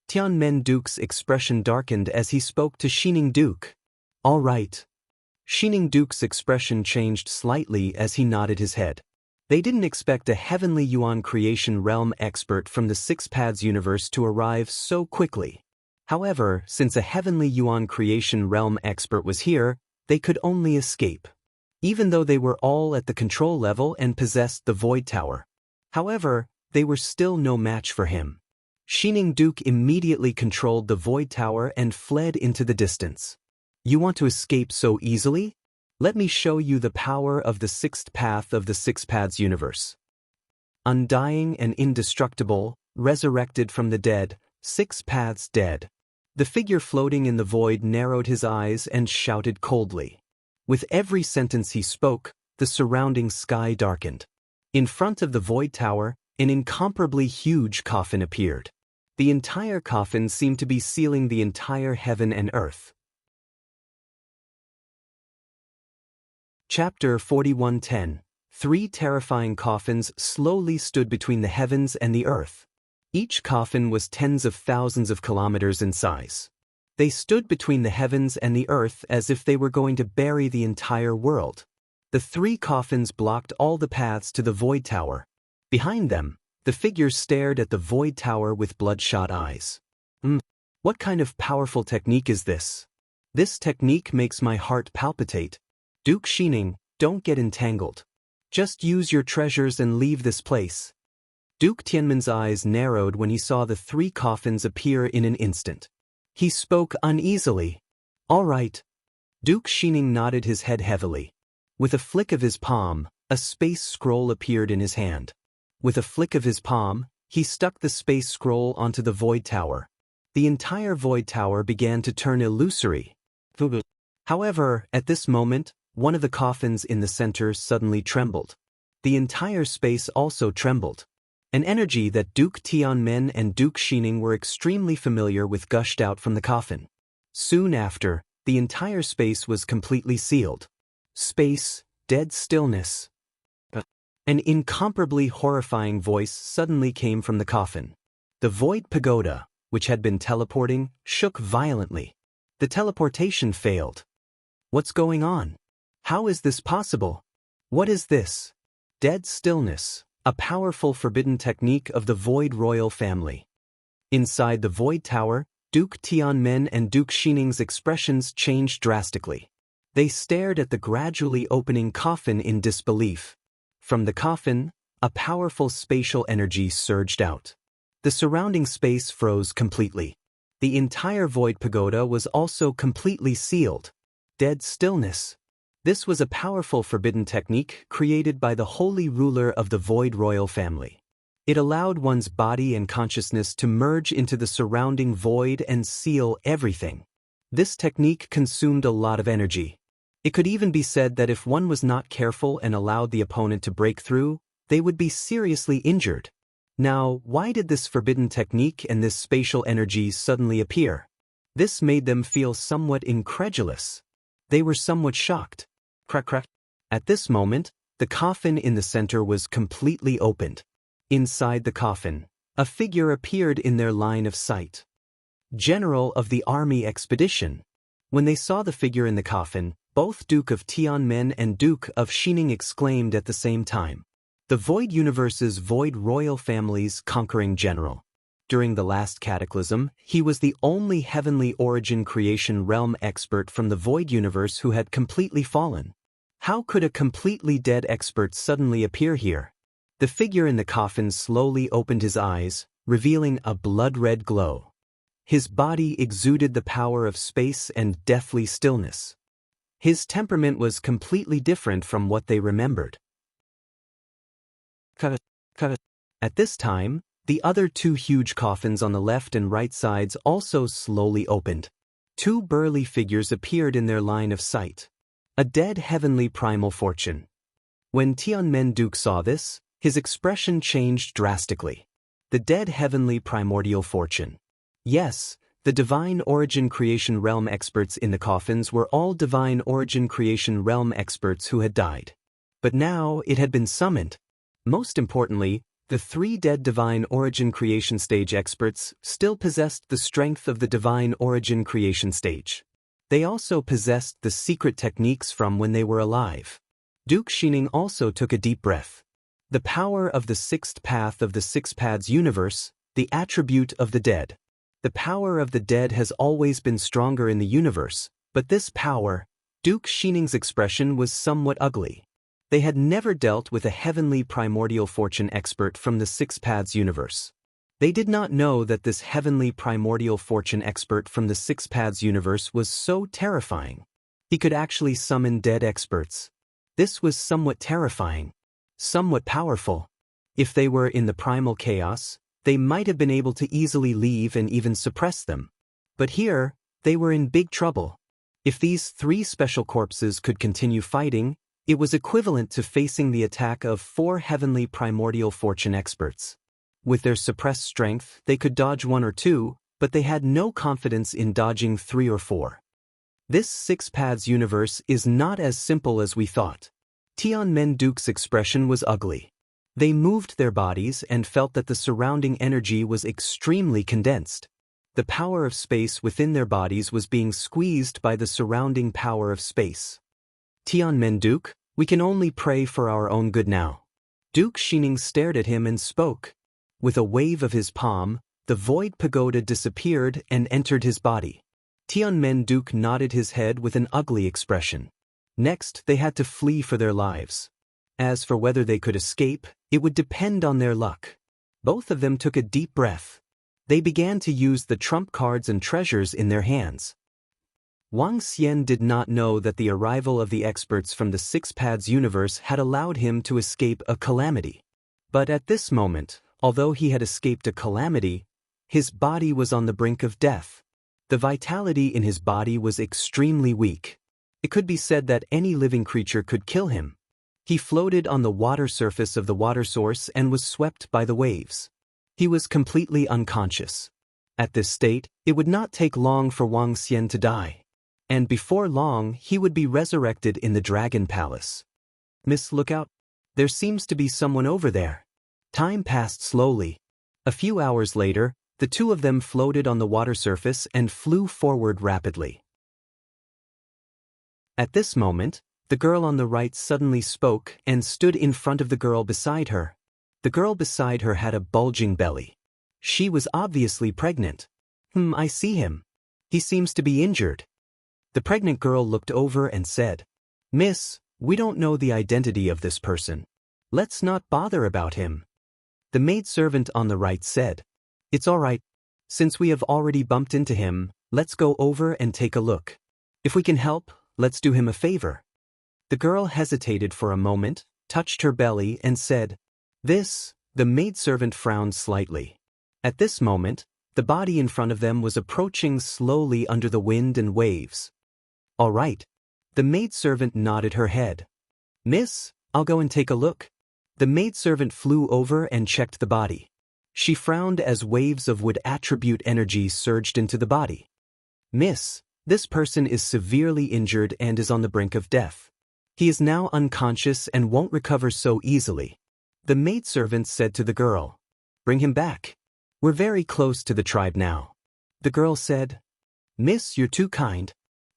Tianmen-duk's expression darkened as he spoke to Shining-duk. All right. Shining-duk's expression changed slightly as he nodded his head. They didn't expect a Heavenly Yuan Creation Realm expert from the Six Paths universe to arrive so quickly. However, since a Heavenly Yuan Creation Realm expert was here, they could only escape. Even though they were all at the control level and possessed the Void Tower. However, they were still no match for him. Shining-duk immediately controlled the Void Tower and fled into the distance. You want to escape so easily? Let me show you the power of the sixth path of the Six Paths universe. Undying and indestructible, resurrected from the dead, Six Paths dead. The figure floating in the void narrowed his eyes and shouted coldly. With every sentence he spoke, the surrounding sky darkened. In front of the void tower, an incomparably huge coffin appeared. The entire coffin seemed to be sealing the entire heaven and earth. Chapter 41:10. 3 terrifying coffins slowly stood between the heavens and the earth. Each coffin was tens of thousands of kilometers in size. They stood between the heavens and the earth as if they were going to bury the entire world. The 3 coffins blocked all the paths to the Void Tower. Behind them, the figures stared at the Void Tower with bloodshot eyes. What kind of powerful technique is this? This technique makes my heart palpitate. Duke Shining, don't get entangled. Just use your treasures and leave this place. Duke Tianmen's eyes narrowed when he saw the 3 coffins appear in an instant. He spoke uneasily. All right. Duke Shining nodded his head heavily. With a flick of his palm, a space scroll appeared in his hand. With a flick of his palm, he stuck the space scroll onto the Void Tower. The entire Void Tower began to turn illusory. However, at this moment, one of the coffins in the center suddenly trembled. The entire space also trembled. An energy that Duke Tianmen and Duke Shining were extremely familiar with gushed out from the coffin. Soon after, the entire space was completely sealed. Space, dead stillness. An incomparably horrifying voice suddenly came from the coffin. The Void Pagoda, which had been teleporting, shook violently. The teleportation failed. What's going on? How is this possible? What is this? Dead stillness, a powerful forbidden technique of the Void royal family. Inside the Void Tower, Duke Tianmen and Duke Xining's expressions changed drastically. They stared at the gradually opening coffin in disbelief. From the coffin, a powerful spatial energy surged out. The surrounding space froze completely. The entire Void Pagoda was also completely sealed. Dead stillness. This was a powerful forbidden technique created by the holy ruler of the Void royal family. It allowed one's body and consciousness to merge into the surrounding void and seal everything. This technique consumed a lot of energy. It could even be said that if one was not careful and allowed the opponent to break through, they would be seriously injured. Now, why did this forbidden technique and this spatial energy suddenly appear? This made them feel somewhat incredulous. They were somewhat shocked. Crack, crack. At this moment, the coffin in the center was completely opened. Inside the coffin, a figure appeared in their line of sight. General of the army expedition. When they saw the figure in the coffin, both Duke of Tianmen and Duke of Xining exclaimed at the same time. The Void Universe's Void royal family's conquering general. During the last cataclysm, he was the only heavenly origin creation realm expert from the Void Universe who had completely fallen. How could a completely dead expert suddenly appear here? The figure in the coffin slowly opened his eyes, revealing a blood-red glow. His body exuded the power of space and deathly stillness. His temperament was completely different from what they remembered. At this time, the other two huge coffins on the left and right sides also slowly opened. Two burly figures appeared in their line of sight. A dead heavenly primal fortune. When Tianmen Duke saw this, his expression changed drastically. The dead heavenly primordial fortune. Yes, the divine origin creation realm experts in the coffins were all divine origin creation realm experts who had died. But now it had been summoned. Most importantly, the three dead divine origin creation stage experts still possessed the strength of the divine origin creation stage. They also possessed the secret techniques from when they were alive. Duke Xining also took a deep breath. The power of the sixth path of the six paths universe, the attribute of the dead. The power of the dead has always been stronger in the universe, but this power, Duke Xining's expression was somewhat ugly. They had never dealt with a heavenly primordial fortune expert from the six paths universe. They did not know that this heavenly primordial fortune expert from the six paths universe was so terrifying. He could actually summon dead experts. This was somewhat terrifying. Somewhat powerful. If they were in the primal chaos, they might have been able to easily leave and even suppress them. But here, they were in big trouble. If these three special corpses could continue fighting, it was equivalent to facing the attack of 4 heavenly primordial fortune experts. With their suppressed strength, they could dodge 1 or 2, but they had no confidence in dodging 3 or 4. This six paths universe is not as simple as we thought. Tianmen Duke's expression was ugly. They moved their bodies and felt that the surrounding energy was extremely condensed. The power of space within their bodies was being squeezed by the surrounding power of space. Tianmen Duke, we can only pray for our own good now. Duke Xining stared at him and spoke. With a wave of his palm, the void pagoda disappeared and entered his body. Tianmen Duke nodded his head with an ugly expression. Next, they had to flee for their lives. As for whether they could escape, it would depend on their luck. Both of them took a deep breath. They began to use the trump cards and treasures in their hands. Wang Xian did not know that the arrival of the experts from the Six Paths universe had allowed him to escape a calamity. But at this moment, although he had escaped a calamity, his body was on the brink of death. The vitality in his body was extremely weak. It could be said that any living creature could kill him. He floated on the water surface of the water source and was swept by the waves. He was completely unconscious. At this state, it would not take long for Wang Xian to die. And before long, he would be resurrected in the Dragon Palace. Miss, look out. There seems to be someone over there. Time passed slowly. A few hours later, the two of them floated on the water surface and flew forward rapidly. At this moment, the girl on the right suddenly spoke and stood in front of the girl beside her. The girl beside her had a bulging belly. She was obviously pregnant. I see him. He seems to be injured. The pregnant girl looked over and said, "Miss, we don't know the identity of this person. Let's not bother about him." The maidservant on the right said, "It's all right. Since we have already bumped into him, let's go over and take a look. If we can help, let's do him a favor." The girl hesitated for a moment, touched her belly and said, "This." The maidservant frowned slightly. At this moment, the body in front of them was approaching slowly under the wind and waves. "All right." The maidservant nodded her head. "Miss, I'll go and take a look." The maidservant flew over and checked the body. She frowned as waves of wood attribute energy surged into the body. "Miss, this person is severely injured and is on the brink of death. He is now unconscious and won't recover so easily." The maidservant said to the girl, "Bring him back. We're very close to the tribe now." The girl said, "Miss, you're too kind.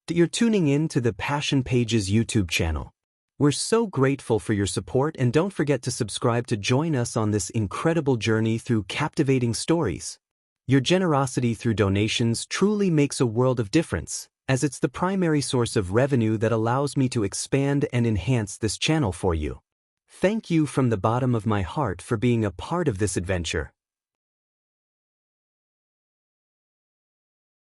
You're tuning in to the Passion Pages YouTube channel. We're so grateful for your support, and don't forget to subscribe to join us on this incredible journey through captivating stories. Your generosity through donations truly makes a world of difference, as it's the primary source of revenue that allows me to expand and enhance this channel for you. Thank you from the bottom of my heart for being a part of this adventure.